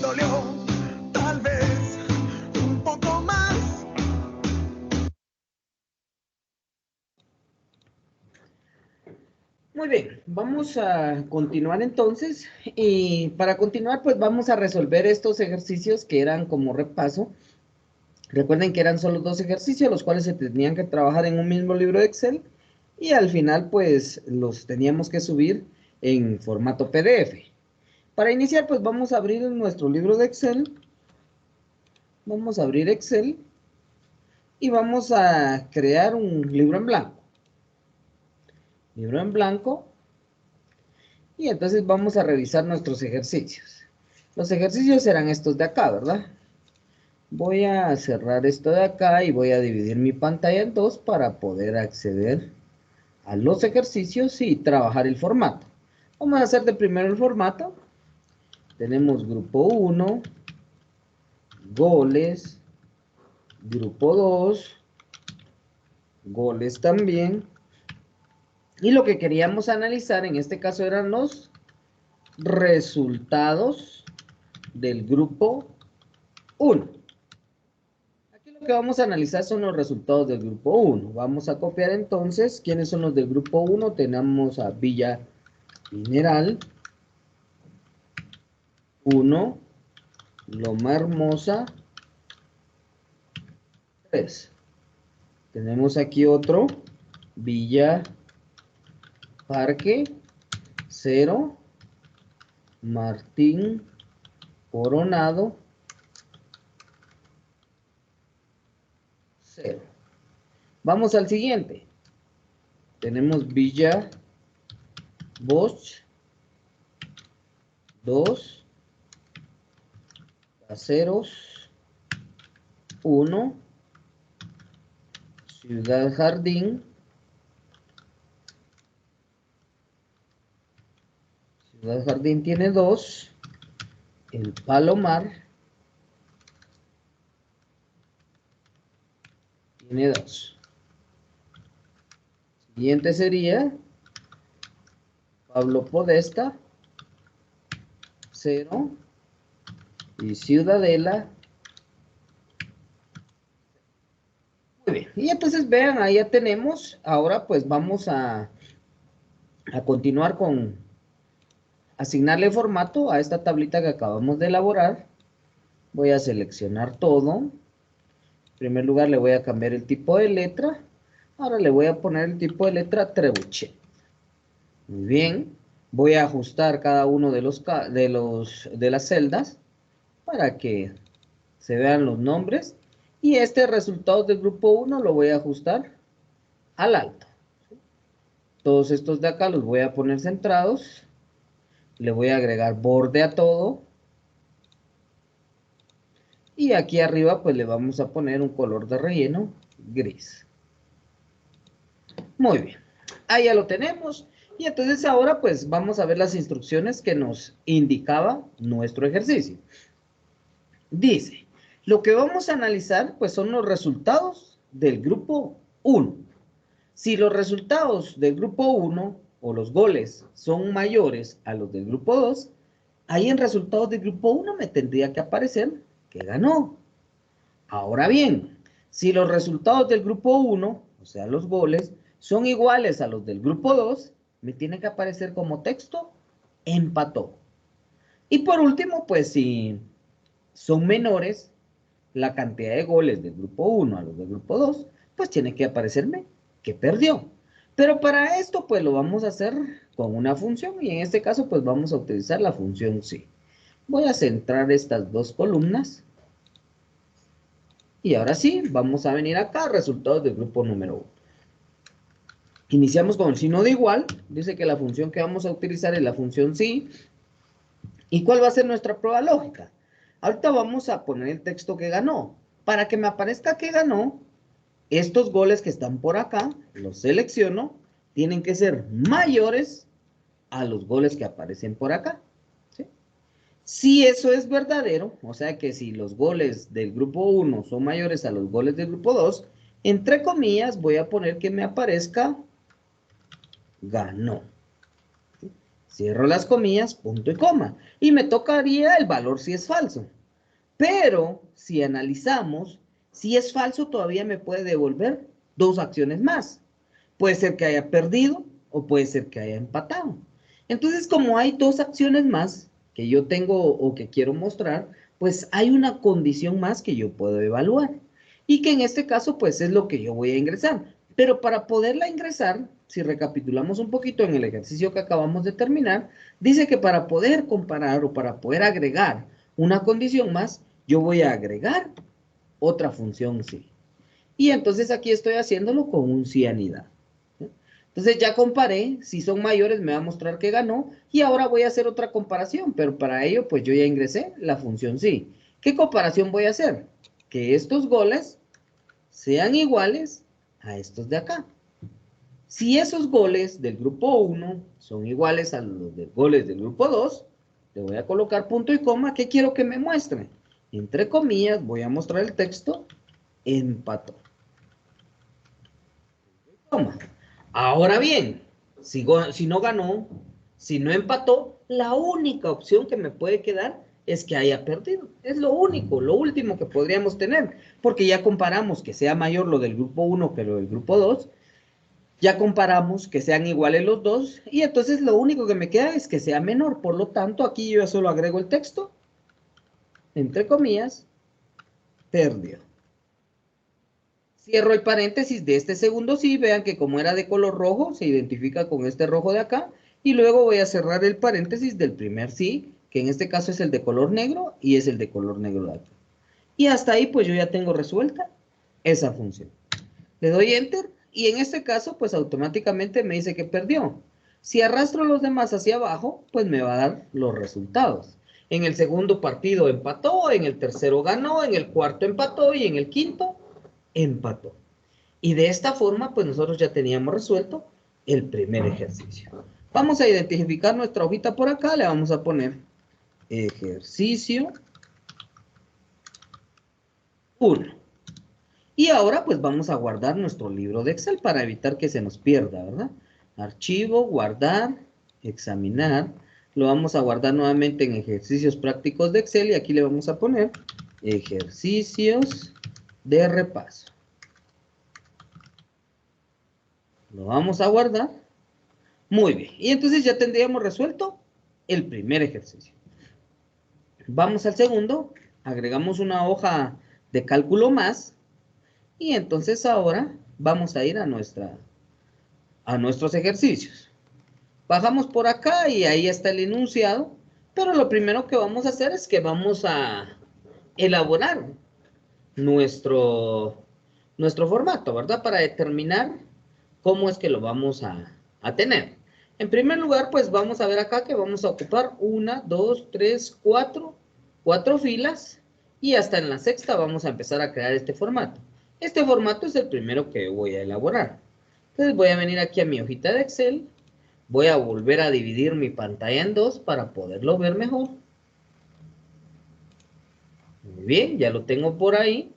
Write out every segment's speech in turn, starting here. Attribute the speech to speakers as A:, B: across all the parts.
A: dolió, tal vez un poco más.
B: Muy bien, vamos a continuar entonces, y para continuar pues vamos a resolver estos ejercicios que eran como repaso. Recuerden que eran solo 2 ejercicios, los cuales se tenían que trabajar en un mismo libro de Excel, y al final pues los teníamos que subir en formato PDF. Para iniciar pues vamos a abrir nuestro libro de Excel, vamos a abrir Excel, y vamos a crear un libro en blanco. Libro en blanco. Y entonces vamos a revisar nuestros ejercicios. Los ejercicios serán estos de acá, ¿verdad? Voy a cerrar esto de acá y voy a dividir mi pantalla en 2 para poder acceder a los ejercicios y trabajar el formato. Vamos a hacer de primero el formato. Tenemos grupo 1, goles, grupo 2, goles también. Y lo que queríamos analizar en este caso eran los resultados del grupo 1. Aquí lo que vamos a analizar son los resultados del grupo 1. Vamos a copiar entonces quiénes son los del grupo 1. Tenemos a Villa Mineral, 1, Loma Hermosa, 3. Tenemos aquí otro, Villa Parque, 0, Martín Coronado, 0. Vamos al siguiente. Tenemos Villa Bosch, 2, Caseros, 1, Ciudad Jardín, Ciudad Jardín tiene 2, el Palomar tiene 2. Siguiente sería Pablo Podesta, 0, y Ciudadela. Muy bien, y entonces vean, ahí ya tenemos. Ahora pues vamos a continuar con asignarle formato a esta tablita que acabamos de elaborar. Voy a seleccionar todo. En primer lugar le voy a cambiar el tipo de letra. Ahora le voy a poner el tipo de letra Trebuchet. Muy bien. Voy a ajustar cada uno de las celdas para que se vean los nombres. Y este resultado del grupo 1 lo voy a ajustar al alto. Todos estos de acá los voy a poner centrados. Le voy a agregar borde a todo. Y aquí arriba pues le vamos a poner un color de relleno gris. Muy bien. Ahí ya lo tenemos. Y entonces ahora pues vamos a ver las instrucciones que nos indicaba nuestro ejercicio. Dice, lo que vamos a analizar pues son los resultados del grupo 1. Si los resultados del grupo 1 o los goles son mayores a los del grupo 2, ahí en resultados del grupo 1 me tendría que aparecer que ganó. Ahora bien, si los resultados del grupo 1, o sea los goles, son iguales a los del grupo 2, me tiene que aparecer como texto empató. Y por último, pues si son menores la cantidad de goles del grupo 1 a los del grupo 2, pues tiene que aparecerme que perdió. Pero para esto pues lo vamos a hacer con una función, y en este caso pues vamos a utilizar la función sí. Voy a centrar estas dos columnas. Y ahora sí, vamos a venir acá, resultados del grupo número 1. Iniciamos con el signo de igual. Dice que la función que vamos a utilizar es la función sí. ¿Y cuál va a ser nuestra prueba lógica? Ahorita vamos a poner el texto que ganó. Para que me aparezca que ganó, estos goles que están por acá, los selecciono, tienen que ser mayores a los goles que aparecen por acá. ¿Sí? Si eso es verdadero, o sea que si los goles del grupo 1 son mayores a los goles del grupo 2, entre comillas voy a poner que me aparezca ganó. Cierro las comillas, punto y coma. Y me tocaría el valor si es falso. Pero si analizamos, si es falso todavía me puede devolver dos acciones más. Puede ser que haya perdido o puede ser que haya empatado. Entonces, como hay dos acciones más que yo tengo o que quiero mostrar, pues hay una condición más que yo puedo evaluar. Y que en este caso, pues es lo que yo voy a ingresar. Pero para poderla ingresar, si recapitulamos un poquito en el ejercicio que acabamos de terminar, dice que para poder comparar o para poder agregar una condición más, yo voy a agregar otra función sí. Y entonces aquí estoy haciéndolo con un cianidad. Entonces ya comparé, si son mayores me va a mostrar que ganó y ahora voy a hacer otra comparación, pero para ello pues yo ya ingresé la función sí. ¿Qué comparación voy a hacer? Que estos goles sean iguales a estos de acá. Si esos goles del grupo 1 son iguales a los goles del grupo 2, le voy a colocar punto y coma. ¿Qué quiero que me muestre? Entre comillas voy a mostrar el texto empató. Toma. Ahora bien, si no ganó, si no empató, la única opción que me puede quedar es que haya perdido. Es lo único, lo último que podríamos tener, porque ya comparamos que sea mayor lo del grupo 1 que lo del grupo 2, ya comparamos que sean iguales los dos, y entonces lo único que me queda es que sea menor. Por lo tanto, aquí yo solo agrego el texto, entre comillas, perdió. Cierro el paréntesis de este segundo sí, vean que como era de color rojo, se identifica con este rojo de acá, y luego voy a cerrar el paréntesis del primer sí, que en este caso es el de color negro, y es el de color negro de acá. Y hasta ahí pues yo ya tengo resuelta esa función. Le doy Enter, y en este caso pues automáticamente me dice que perdió. Si arrastro los demás hacia abajo, pues me va a dar los resultados. En el segundo partido empató, en el tercero ganó, en el cuarto empató, y en el quinto empató. Y de esta forma, pues nosotros ya teníamos resuelto el primer ejercicio. Vamos a identificar nuestra hojita por acá, le vamos a poner ejercicio 1. Y ahora pues vamos a guardar nuestro libro de Excel para evitar que se nos pierda, ¿verdad? Archivo, guardar, examinar. Lo vamos a guardar nuevamente en ejercicios prácticos de Excel y aquí le vamos a poner ejercicios de repaso. Lo vamos a guardar. Muy bien. Y entonces ya tendríamos resuelto el primer ejercicio. Vamos al segundo. Agregamos una hoja de cálculo más. Y entonces ahora vamos a ir a nuestros ejercicios. Bajamos por acá y ahí está el enunciado. Pero lo primero que vamos a hacer es que vamos a elaborar nuestro formato, ¿verdad? Para determinar cómo es que lo vamos a tener. En primer lugar, pues vamos a ver acá que vamos a ocupar 1, 2, 3, 4 filas. Y hasta en la sexta vamos a empezar a crear este formato. Este formato es el primero que voy a elaborar. Entonces voy a venir aquí a mi hojita de Excel. Voy a volver a dividir mi pantalla en dos para poderlo ver mejor. Muy bien, ya lo tengo por ahí.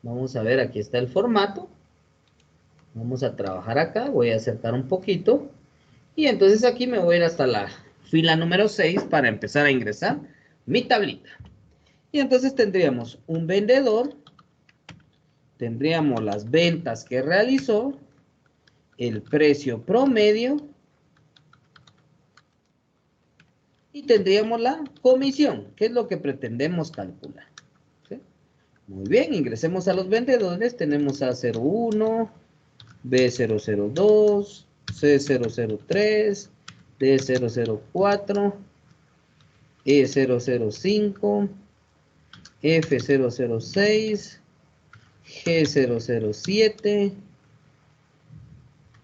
B: Vamos a ver, aquí está el formato. Vamos a trabajar acá, voy a acercar un poquito. Y entonces aquí me voy a ir hasta la fila número 6 para empezar a ingresar mi tablita. Y entonces tendríamos un vendedor. Tendríamos las ventas que realizó. El precio promedio. Y tendríamos la comisión, que es lo que pretendemos calcular. ¿Sí? Muy bien, ingresemos a los vendedores. Tenemos A01, B002, C003, D004, E005, F006, G007,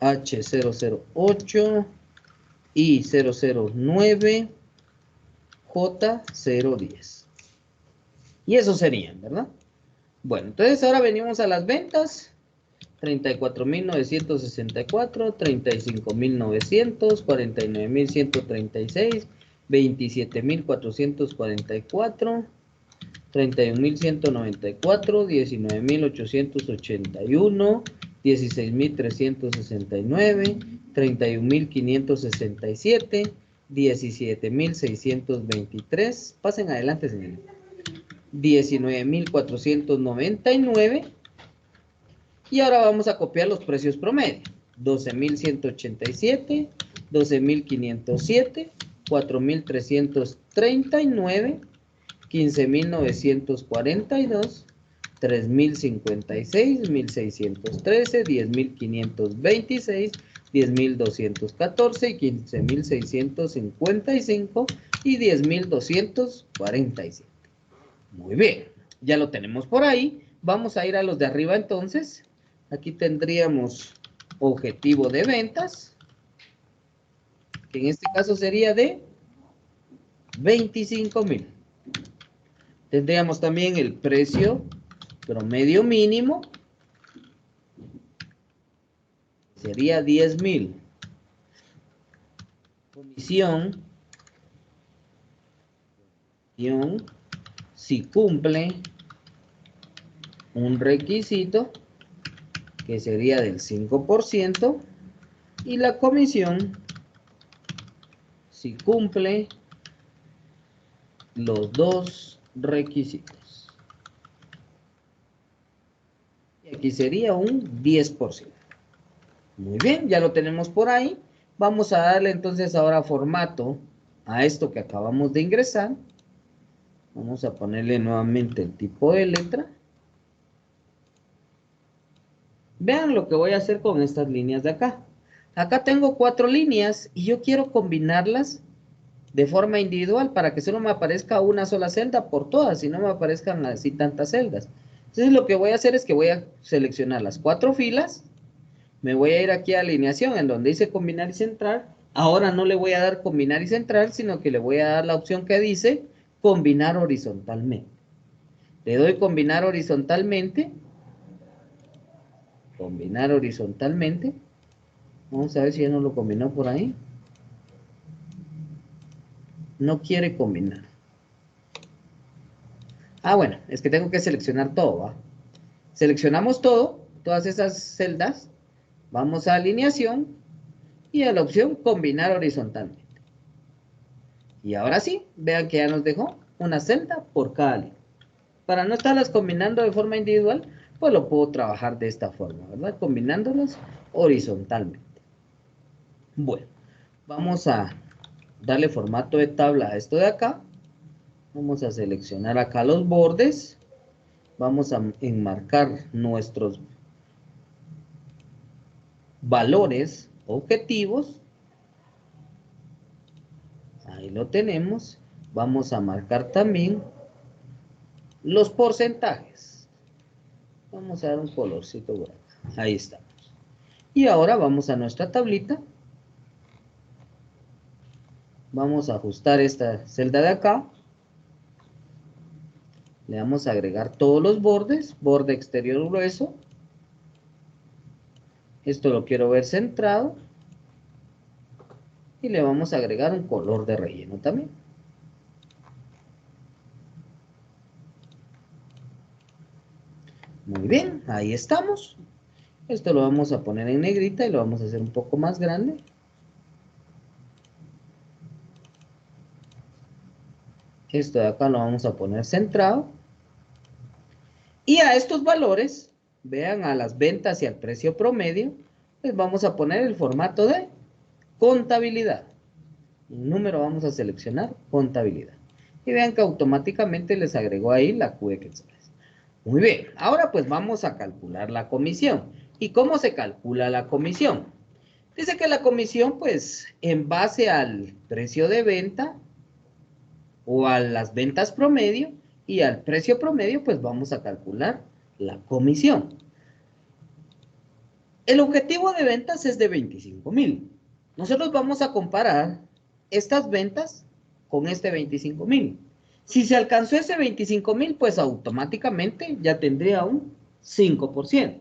B: H008, I009, J010. Y eso serían, ¿verdad? Bueno, entonces ahora venimos a las ventas. 34.964, 35.900, 49.136, 27.444, 31.194, 19.881, 16.369, 31.567, 17.623. Pasen adelante, señores. 19.499. Y ahora vamos a copiar los precios promedio. 12.187, 12.507, 4.339, 15.942, 3.056, 1.613, 10.526, 10.214 y 15.655 y 10.247. Muy bien, ya lo tenemos por ahí. Vamos a ir a los de arriba entonces. Aquí tendríamos objetivo de ventas, que en este caso sería de 25.000. Tendríamos también el precio promedio mínimo, sería 10.000. Comisión, si cumple un requisito, que sería del 5%, y la comisión, si cumple los dos requisitos. Y aquí sería un 10%. Muy bien, ya lo tenemos por ahí. Vamos a darle entonces ahora formato a esto que acabamos de ingresar. Vamos a ponerle nuevamente el tipo de letra. Vean lo que voy a hacer con estas líneas de acá. Acá tengo 4 líneas y yo quiero combinarlas de forma individual para que solo me aparezca una sola celda por todas y no me aparezcan así tantas celdas. Entonces lo que voy a hacer es que voy a seleccionar las 4 filas. Me voy a ir aquí a alineación en donde dice combinar y centrar. Ahora no le voy a dar combinar y centrar, sino que le voy a dar la opción que dice combinar horizontalmente. Le doy combinar horizontalmente. Combinar horizontalmente. Vamos a ver si ya no lo combinó por ahí. No quiere combinar. Ah, bueno, es que tengo que seleccionar todo, ¿va? Seleccionamos todo, todas esas celdas. Vamos a alineación y a la opción combinar horizontalmente. Y ahora sí, vean que ya nos dejó una celda por cada línea. Para no estarlas combinando de forma individual, pues lo puedo trabajar de esta forma, ¿verdad? Combinándolas horizontalmente. Bueno, vamos a darle formato de tabla a esto de acá. Vamos a seleccionar acá los bordes. Vamos a enmarcar nuestros valores objetivos. Ahí lo tenemos. Vamos a marcar también los porcentajes. Vamos a dar un colorcito bueno. Ahí estamos. Y ahora vamos a nuestra tablita. Vamos a ajustar esta celda de acá. Le vamos a agregar todos los bordes. Borde exterior grueso. Esto lo quiero ver centrado. Y le vamos a agregar un color de relleno también. Muy bien, ahí estamos. Esto lo vamos a poner en negrita y lo vamos a hacer un poco más grande. Esto de acá lo vamos a poner centrado. Y a estos valores, vean, a las ventas y al precio promedio, les vamos a poner el formato de contabilidad. El número vamos a seleccionar contabilidad. Y vean que automáticamente les agregó ahí la QE Quetzales. Muy bien, ahora pues vamos a calcular la comisión. ¿Y cómo se calcula la comisión? Dice que la comisión, pues, en base al precio de venta o a las ventas promedio y al precio promedio, pues vamos a calcular la comisión. El objetivo de ventas es de 25.000. Nosotros vamos a comparar estas ventas con este 25.000. Si se alcanzó ese 25.000, pues automáticamente ya tendría un 5%.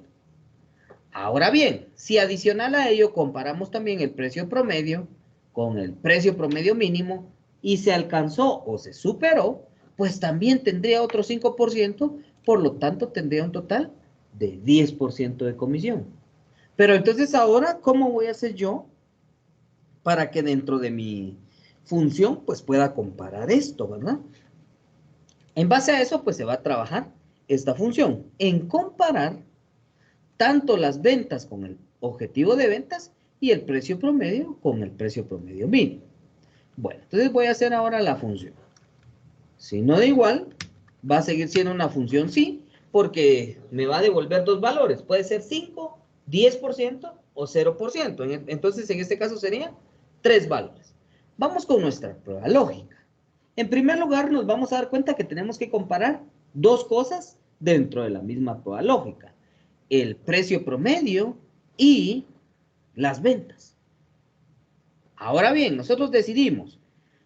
B: Ahora bien, si adicional a ello comparamos también el precio promedio con el precio promedio mínimo y se alcanzó o se superó, pues también tendría otro 5%, por lo tanto tendría un total de 10% de comisión. Pero entonces ahora, ¿cómo voy a hacer yo para que dentro de mi función pues pueda comparar esto, ¿verdad? En base a eso pues se va a trabajar esta función en comparar tanto las ventas con el objetivo de ventas y el precio promedio con el precio promedio mínimo. Bueno, entonces voy a hacer ahora la función. Si no da igual, va a seguir siendo una función sí, porque me va a devolver dos valores. Puede ser 5, 10% o 0%. Entonces, en este caso serían 3 valores. Vamos con nuestra prueba lógica. En primer lugar, nos vamos a dar cuenta que tenemos que comparar dos cosas dentro de la misma prueba lógica. El precio promedio y las ventas. Ahora bien, nosotros decidimos,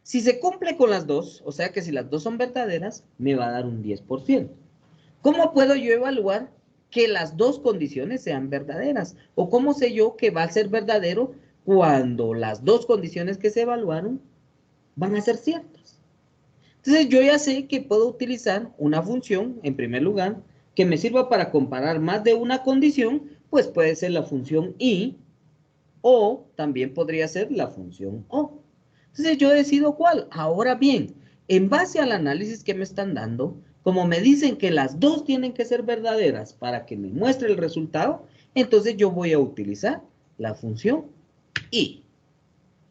B: si se cumple con las dos, o sea que si las dos son verdaderas, me va a dar un 10%. ¿Cómo puedo yo evaluar que las dos condiciones sean verdaderas? ¿O cómo sé yo que va a ser verdadero cuando las dos condiciones que se evaluaron van a ser ciertas? Entonces yo ya sé que puedo utilizar una función, en primer lugar, que me sirva para comparar más de una condición, pues puede ser la función y, o también podría ser la función o. Entonces yo decido cuál. Ahora bien, en base al análisis que me están dando, como me dicen que las dos tienen que ser verdaderas para que me muestre el resultado, entonces yo voy a utilizar la función y,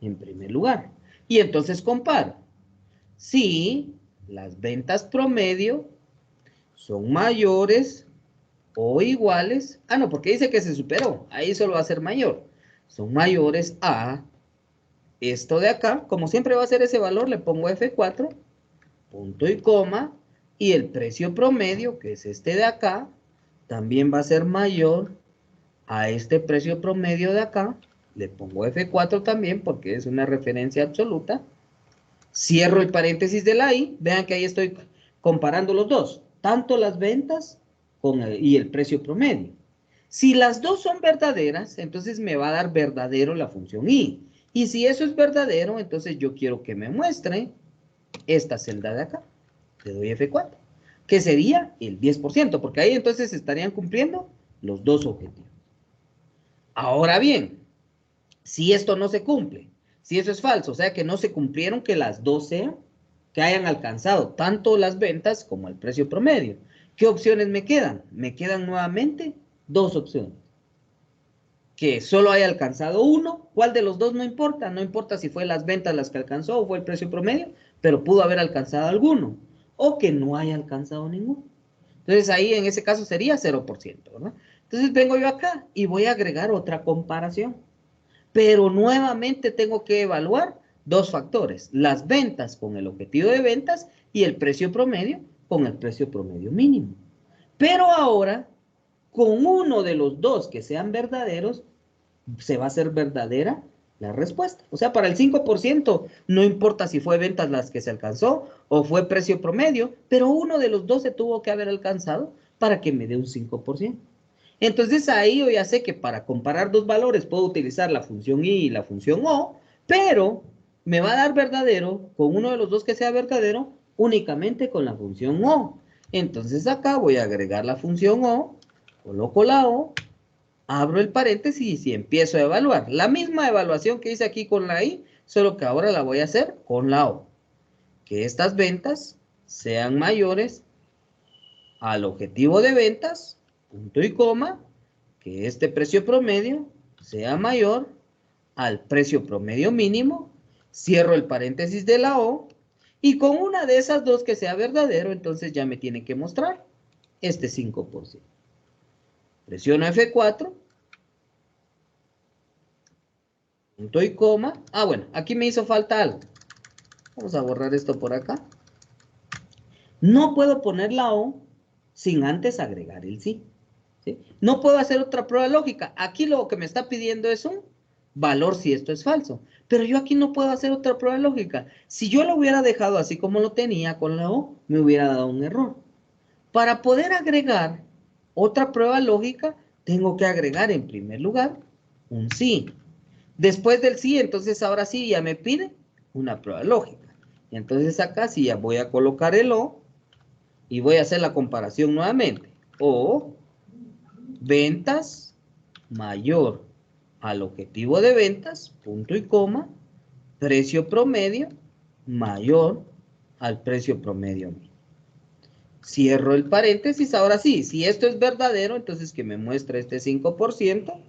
B: en primer lugar. Y entonces comparo. Si las ventas promedio son mayores o iguales, no, porque dice que se superó, ahí solo va a ser mayor, son mayores a esto de acá, como siempre va a ser ese valor, le pongo F4, punto y coma, y el precio promedio, que es este de acá, también va a ser mayor a este precio promedio de acá, le pongo F4 también porque es una referencia absoluta, cierro el paréntesis de la I, vean que ahí estoy comparando los dos, tanto las ventas y el precio promedio. Si las dos son verdaderas, entonces me va a dar verdadero la función I. Y si eso es verdadero, entonces yo quiero que me muestre esta celda de acá. Le doy F4, que sería el 10%, porque ahí entonces estarían cumpliendo los dos objetivos. Ahora bien, si esto no se cumple, si eso es falso, o sea que no se cumplieron que las dos sean, que hayan alcanzado tanto las ventas como el precio promedio. ¿Qué opciones me quedan? Me quedan nuevamente dos opciones. Que solo haya alcanzado uno, ¿cuál de los dos no importa? No importa si fue las ventas las que alcanzó o fue el precio promedio, pero pudo haber alcanzado alguno. O que no haya alcanzado ninguno. Entonces ahí en ese caso sería 0%, ¿verdad? Entonces vengo yo acá y voy a agregar otra comparación. Pero nuevamente tengo que evaluar dos factores, las ventas con el objetivo de ventas y el precio promedio con el precio promedio mínimo. Pero ahora, con uno de los dos que sean verdaderos, se va a hacer verdadera la respuesta. O sea, para el 5%, no importa si fue ventas las que se alcanzó o fue precio promedio, pero uno de los dos se tuvo que haber alcanzado para que me dé un 5%. Entonces ahí yo ya sé que para comparar dos valores puedo utilizar la función I y la función O, pero me va a dar verdadero con uno de los dos que sea verdadero únicamente con la función O. Entonces acá voy a agregar la función O, coloco la O, abro el paréntesis y empiezo a evaluar. La misma evaluación que hice aquí con la I, solo que ahora la voy a hacer con la O. Que estas ventas sean mayores al objetivo de ventas, punto y coma, que este precio promedio sea mayor al precio promedio mínimo, cierro el paréntesis de la O, y con una de esas dos que sea verdadero, entonces ya me tiene que mostrar este 5%. Presiono F4, punto y coma. Bueno, aquí me hizo falta algo. Vamos a borrar esto por acá. No puedo poner la O sin antes agregar el sí. ¿Sí? No puedo hacer otra prueba lógica. Aquí lo que me está pidiendo es un valor si esto es falso. Pero yo aquí no puedo hacer otra prueba lógica. Si yo lo hubiera dejado así como lo tenía con la O, me hubiera dado un error. Para poder agregar otra prueba lógica, tengo que agregar en primer lugar un sí. Después del sí, entonces ahora sí ya me pide una prueba lógica. Entonces acá sí ya voy a colocar el O y voy a hacer la comparación nuevamente. O ventas mayor al objetivo de ventas, punto y coma, precio promedio mayor al precio promedio mínimo. Cierro el paréntesis. Ahora sí, si esto es verdadero, entonces que me muestre este 5%.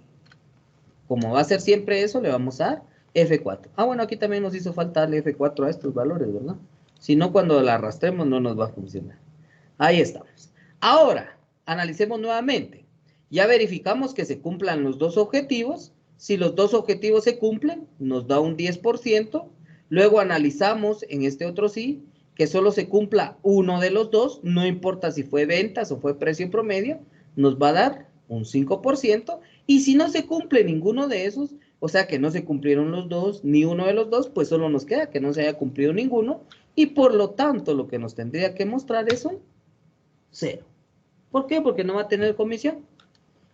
B: Como va a ser siempre eso, le vamos a dar F4. Ah, bueno, aquí también nos hizo falta darle F4 a estos valores, ¿verdad? Si no, cuando la arrastremos no nos va a funcionar. Ahí estamos. Ahora, analicemos nuevamente. Ya verificamos que se cumplan los dos objetivos. Si los dos objetivos se cumplen, nos da un 10%. Luego analizamos en este otro sí, que solo se cumpla uno de los dos, no importa si fue ventas o fue precio promedio, nos va a dar un 5%. Y si no se cumple ninguno de esos, o sea que no se cumplieron los dos, ni uno de los dos, pues solo nos queda que no se haya cumplido ninguno. Y por lo tanto, lo que nos tendría que mostrar es un 0. ¿Por qué? Porque no va a tener comisión.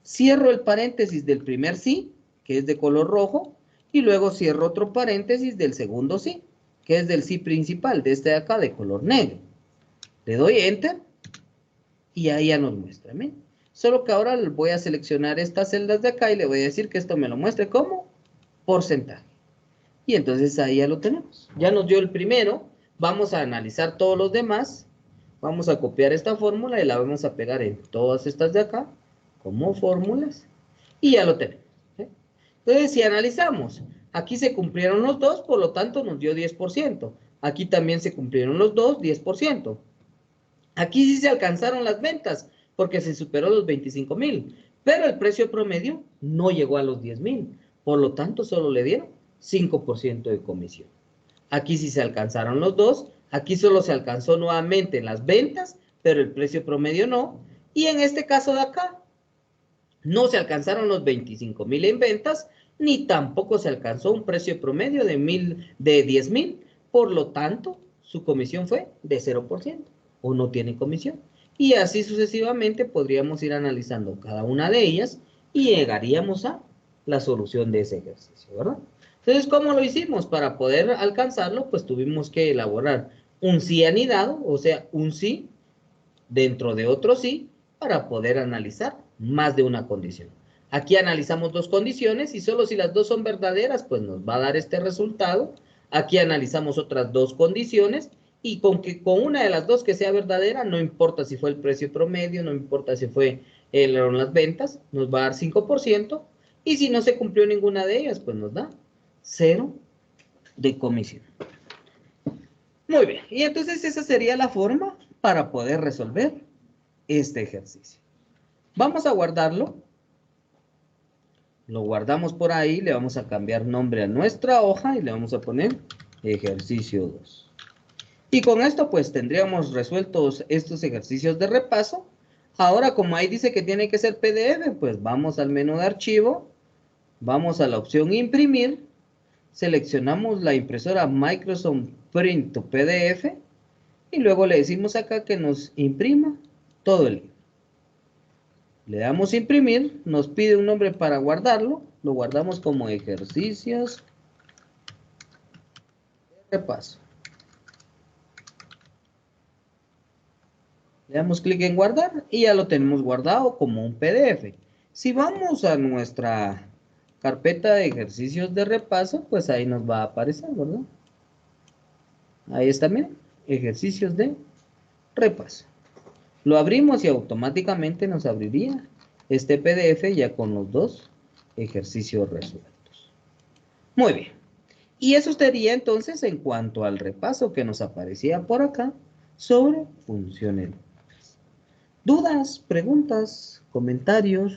B: Cierro el paréntesis del primer sí, que es de color rojo, y luego cierro otro paréntesis del segundo sí, que es del sí principal, de este de acá, de color negro. Le doy Enter, y ahí ya nos muestra. ¿Ven? Solo que ahora voy a seleccionar estas celdas de acá y le voy a decir que esto me lo muestre como porcentaje. Y entonces ahí ya lo tenemos. Ya nos dio el primero. Vamos a analizar todos los demás. Vamos a copiar esta fórmula y la vamos a pegar en todas estas de acá como fórmulas. Y ya lo tenemos. Entonces, si analizamos, aquí se cumplieron los dos, por lo tanto nos dio 10%. Aquí también se cumplieron los dos, 10%. Aquí sí se alcanzaron las ventas, porque se superó los 25,000. Pero el precio promedio no llegó a los 10,000. Por lo tanto, solo le dieron 5% de comisión. Aquí sí se alcanzaron los dos. Aquí solo se alcanzó nuevamente las ventas, pero el precio promedio no. Y en este caso de acá, no se alcanzaron los 25,000 en ventas, ni tampoco se alcanzó un precio promedio de 10,000. Por lo tanto, su comisión fue de 0%, o no tiene comisión. Y así sucesivamente podríamos ir analizando cada una de ellas y llegaríamos a la solución de ese ejercicio, ¿verdad? Entonces, ¿cómo lo hicimos? Para poder alcanzarlo, pues tuvimos que elaborar un sí anidado, o sea, un sí dentro de otro sí, para poder analizar más de una condición. Aquí analizamos dos condiciones y solo si las dos son verdaderas, pues nos va a dar este resultado. Aquí analizamos otras dos condiciones y con una de las dos que sea verdadera, no importa si fue el precio promedio, no importa si fue las ventas, nos va a dar 5%. Y si no se cumplió ninguna de ellas, pues nos da 0 de comisión. Muy bien, y entonces esa sería la forma para poder resolver este ejercicio. Vamos a guardarlo. Lo guardamos por ahí, le vamos a cambiar nombre a nuestra hoja y le vamos a poner ejercicio 2. Y con esto pues tendríamos resueltos estos ejercicios de repaso. Ahora como ahí dice que tiene que ser PDF, pues vamos al menú de archivo, vamos a la opción imprimir, seleccionamos la impresora Microsoft Print to PDF y luego le decimos acá que nos imprima todo el libro. Le damos imprimir, nos pide un nombre para guardarlo, lo guardamos como ejercicios de repaso. Le damos clic en guardar y ya lo tenemos guardado como un PDF. Si vamos a nuestra carpeta de ejercicios de repaso, pues ahí nos va a aparecer, ¿verdad? Ahí está, miren, ejercicios de repaso. Lo abrimos y automáticamente nos abriría este PDF ya con los dos ejercicios resueltos. Muy bien. Y eso sería entonces en cuanto al repaso que nos aparecía por acá sobre funciones. ¿Dudas, preguntas, comentarios?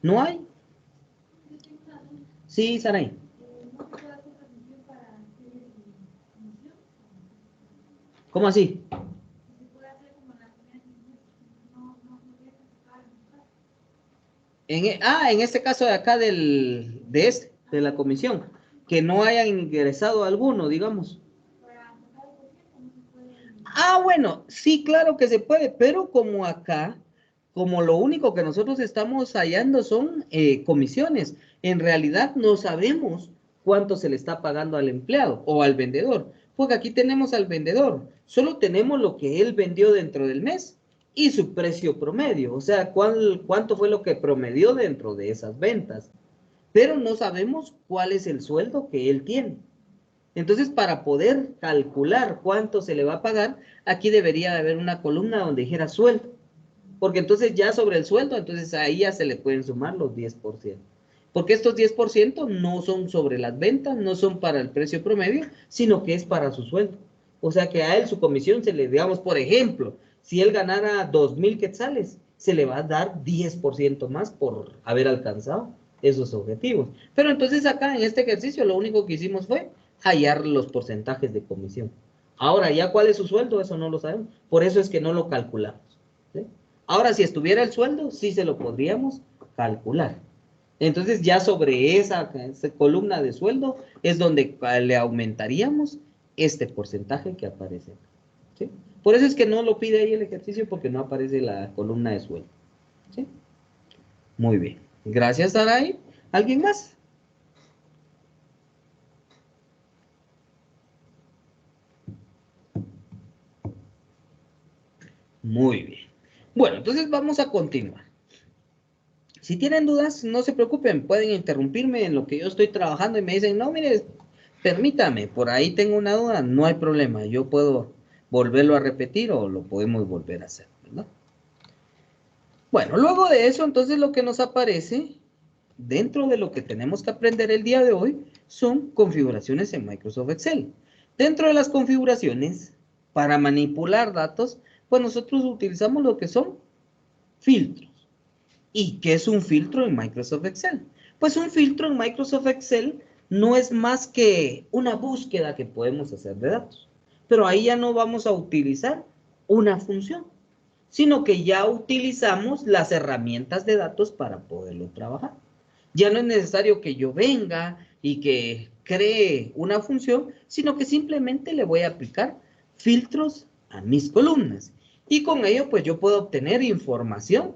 B: ¿No hay? Sí, Saray. ¿Cómo así? En este caso de acá de la comisión, que no hayan ingresado alguno, digamos. Bueno, sí, claro que se puede, pero como acá, como lo único que nosotros estamos hallando son comisiones, en realidad no sabemos cuánto se le está pagando al empleado o al vendedor, porque aquí tenemos al vendedor, solo tenemos lo que él vendió dentro del mes y su precio promedio, o sea, cuánto fue lo que promedió dentro de esas ventas. Pero no sabemos cuál es el sueldo que él tiene. Entonces, para poder calcular cuánto se le va a pagar, aquí debería haber una columna donde dijera sueldo. Porque entonces ya sobre el sueldo, entonces ahí ya se le pueden sumar los 10%. Porque estos 10% no son sobre las ventas, no son para el precio promedio, sino que es para su sueldo. O sea que a él su comisión se le, digamos, por ejemplo, si él ganara 2,000 quetzales, se le va a dar 10% más por haber alcanzado esos objetivos. Pero entonces acá en este ejercicio lo único que hicimos fue hallar los porcentajes de comisión. Ahora, ya cuál es su sueldo, eso no lo sabemos. Por eso es que no lo calculamos. ¿Sí? Ahora, si estuviera el sueldo, sí se lo podríamos calcular. Entonces, ya sobre esa columna de sueldo es donde le aumentaríamos este porcentaje que aparece. ¿Sí? Por eso es que no lo pide ahí el ejercicio, porque no aparece la columna de sueldo. ¿Sí? Muy bien. Gracias, Saray. ¿Alguien más? Muy bien. Bueno, entonces vamos a continuar. Si tienen dudas, no se preocupen, pueden interrumpirme en lo que yo estoy trabajando y me dicen, no, mire, permítame, por ahí tengo una duda, no hay problema, yo puedo volverlo a repetir o lo podemos volver a hacer, ¿verdad? Bueno, luego de eso, entonces lo que nos aparece dentro de lo que tenemos que aprender el día de hoy son configuraciones en Microsoft Excel. Dentro de las configuraciones, para manipular datos, pues nosotros utilizamos lo que son filtros. ¿Y qué es un filtro en Microsoft Excel? Pues un filtro en Microsoft Excel no es más que una búsqueda que podemos hacer de datos. Pero ahí ya no vamos a utilizar una función, sino que ya utilizamos las herramientas de datos para poderlo trabajar. Ya no es necesario que yo venga y que cree una función, sino que simplemente le voy a aplicar filtros a mis columnas. Y con ello, pues yo puedo obtener información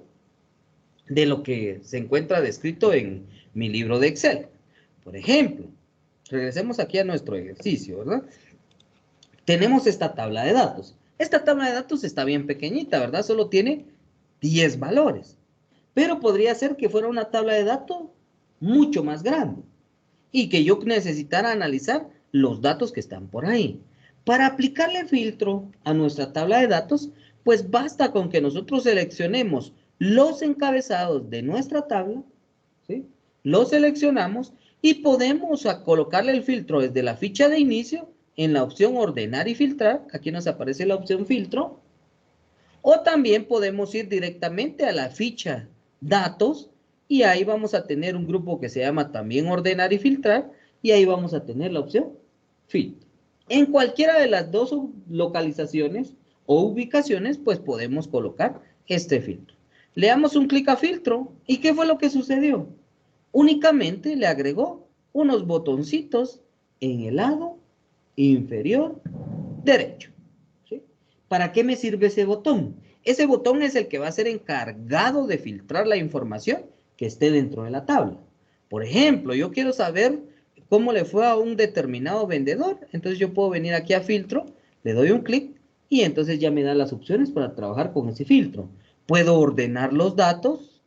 B: de lo que se encuentra descrito en mi libro de Excel. Por ejemplo, regresemos aquí a nuestro ejercicio, ¿verdad? Tenemos esta tabla de datos. Esta tabla de datos está bien pequeñita, ¿verdad? Solo tiene 10 valores. Pero podría ser que fuera una tabla de datos mucho más grande y que yo necesitara analizar los datos que están por ahí. Para aplicarle filtro a nuestra tabla de datos, pues basta con que nosotros seleccionemos los encabezados de nuestra tabla, ¿sí? Los seleccionamos y podemos colocarle el filtro desde la ficha de inicio en la opción ordenar y filtrar. Aquí nos aparece la opción filtro. O también podemos ir directamente a la ficha datos y ahí vamos a tener un grupo que se llama también ordenar y filtrar y ahí vamos a tener la opción filtro. En cualquiera de las dos localizaciones o ubicaciones pues podemos colocar este filtro. Le damos un clic a filtro y ¿qué fue lo que sucedió? Únicamente le agregó unos botoncitos en el lado inferior derecho. ¿Sí? ¿Para qué me sirve ese botón? Ese botón es el que va a ser encargado de filtrar la información que esté dentro de la tabla. Por ejemplo, yo quiero saber cómo le fue a un determinado vendedor. Entonces yo puedo venir aquí a filtro, le doy un clic y entonces ya me da las opciones para trabajar con ese filtro. Puedo ordenar los datos,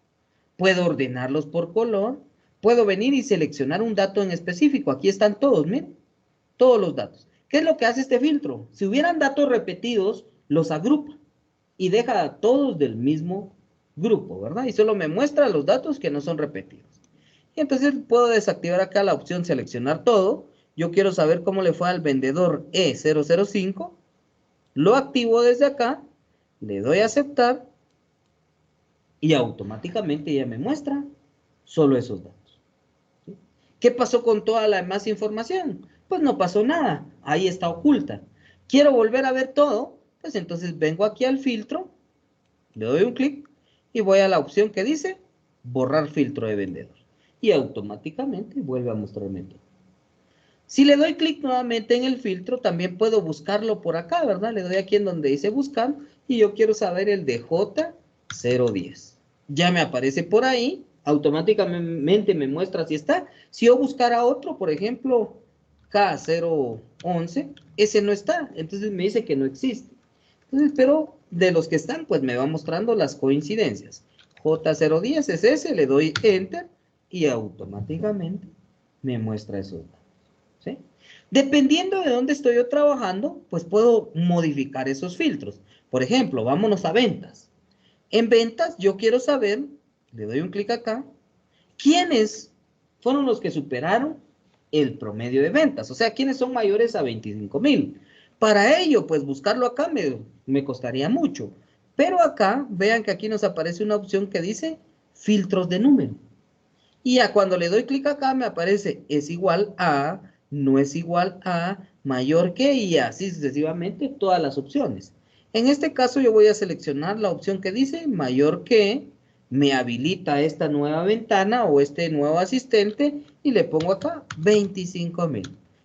B: puedo ordenarlos por color, puedo venir y seleccionar un dato en específico. Aquí están todos, miren, todos los datos. ¿Qué es lo que hace este filtro? Si hubieran datos repetidos, los agrupa y deja a todos del mismo grupo, ¿verdad? Y solo me muestra los datos que no son repetidos. Y entonces puedo desactivar acá la opción seleccionar todo. Yo quiero saber cómo le fue al vendedor E005. Lo activo desde acá, le doy a aceptar y automáticamente ya me muestra solo esos datos. ¿Sí? ¿Qué pasó con toda la demás información? Pues no pasó nada, ahí está oculta. Quiero volver a ver todo, pues entonces vengo aquí al filtro, le doy un clic y voy a la opción que dice borrar filtro de vendedor. Y automáticamente vuelve a mostrarme todo. Si le doy clic nuevamente en el filtro, también puedo buscarlo por acá, ¿verdad? Le doy aquí en donde dice buscar y yo quiero saber el de J010. Ya me aparece por ahí, automáticamente me muestra si está. Si yo buscara otro, por ejemplo, K011, ese no está, entonces me dice que no existe. Entonces, pero de los que están, pues me va mostrando las coincidencias. J010 es ese, le doy Enter y automáticamente me muestra esos datos, ¿sí? Dependiendo de dónde estoy yo trabajando, pues puedo modificar esos filtros. Por ejemplo, vámonos a ventas. En ventas yo quiero saber, le doy un clic acá, quiénes fueron los que superaron el promedio de ventas. O sea, quiénes son mayores a 25,000. Para ello, pues buscarlo acá me costaría mucho. Pero acá, vean que aquí nos aparece una opción que dice filtros de número. Y ya cuando le doy clic acá me aparece es igual a, no es igual a, mayor que y así sucesivamente todas las opciones. En este caso yo voy a seleccionar la opción que dice mayor que, me habilita esta nueva ventana o este nuevo asistente y le pongo acá 25,000.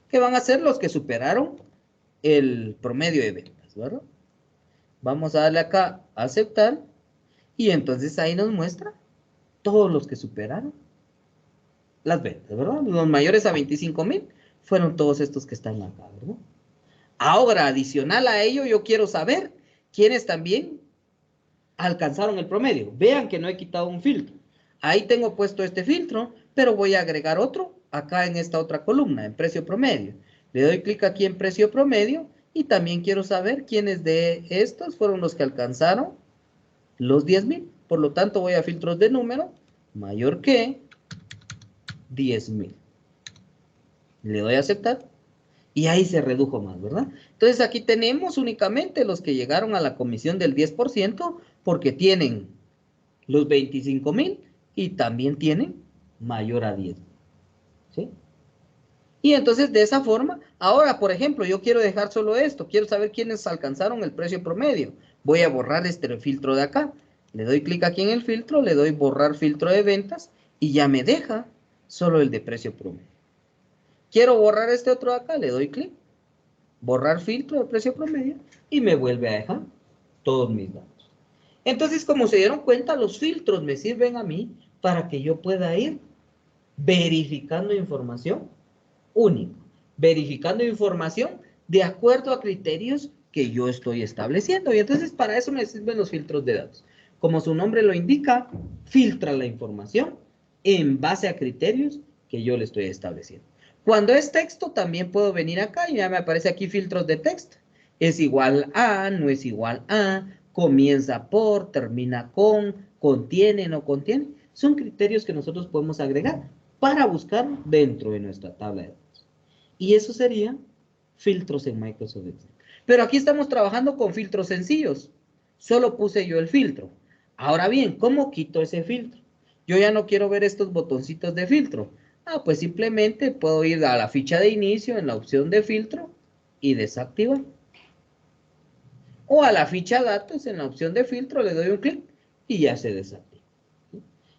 B: Que van a ser los que superaron el promedio de ventas, ¿verdad? Vamos a darle acá a aceptar y entonces ahí nos muestra todos los que superaron las ventas, ¿verdad? Los mayores a 25,000 fueron todos estos que están acá, ¿verdad? Ahora, adicional a ello, yo quiero saber quiénes también alcanzaron el promedio. Vean que no he quitado un filtro. Ahí tengo puesto este filtro, pero voy a agregar otro acá en esta otra columna, en precio promedio. Le doy clic aquí en precio promedio y también quiero saber quiénes de estos fueron los que alcanzaron los 10,000. Por lo tanto, voy a filtros de número, mayor que 10,000. Le doy a aceptar y ahí se redujo más, ¿verdad? Entonces aquí tenemos únicamente los que llegaron a la comisión del 10% porque tienen los 25,000 y también tienen mayor a 10, ¿sí? Y entonces de esa forma, ahora por ejemplo, yo quiero dejar solo esto, quiero saber quiénes alcanzaron el precio promedio. Voy a borrar este filtro de acá. Le doy clic aquí en el filtro, le doy borrar filtro de ventas y ya me deja solo el de precio promedio. Quiero borrar este otro de acá, le doy clic, borrar filtro de precio promedio y me vuelve a dejar todos mis datos. Entonces, como se dieron cuenta, los filtros me sirven a mí para que yo pueda ir verificando información única, verificando información de acuerdo a criterios que yo estoy estableciendo. Y entonces para eso me sirven los filtros de datos. Como su nombre lo indica, filtra la información en base a criterios que yo le estoy estableciendo. Cuando es texto, también puedo venir acá y ya me aparece aquí filtros de texto. Es igual a, no es igual a, comienza por, termina con, contiene, no contiene. Son criterios que nosotros podemos agregar para buscar dentro de nuestra tabla de datos. Y eso sería filtros en Microsoft Excel. Pero aquí estamos trabajando con filtros sencillos. Solo puse yo el filtro. Ahora bien, ¿cómo quito ese filtro? Yo ya no quiero ver estos botoncitos de filtro. Pues simplemente puedo ir a la ficha de inicio en la opción de filtro y desactivar. O a la ficha datos en la opción de filtro le doy un clic y ya se desactiva.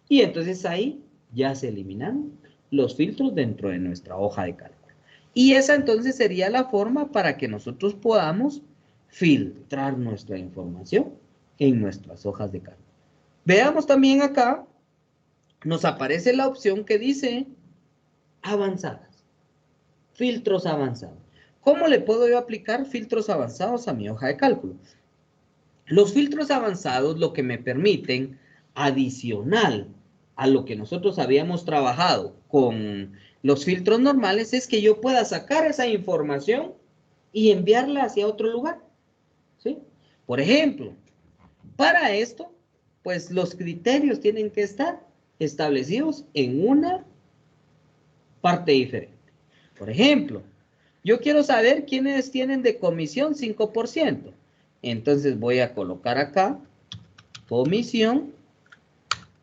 B: Y entonces ahí ya se eliminan los filtros dentro de nuestra hoja de cálculo. Y esa entonces sería la forma para que nosotros podamos filtrar nuestra información en nuestras hojas de cálculo. Veamos también acá, nos aparece la opción que dice avanzadas, filtros avanzados. ¿Cómo le puedo yo aplicar filtros avanzados a mi hoja de cálculo? Los filtros avanzados lo que me permiten, adicional a lo que nosotros habíamos trabajado con los filtros normales, es que yo pueda sacar esa información y enviarla hacia otro lugar, ¿sí? Por ejemplo, para esto, pues los criterios tienen que estar establecidos en una parte diferente. Por ejemplo, yo quiero saber quiénes tienen de comisión 5%. Entonces voy a colocar acá comisión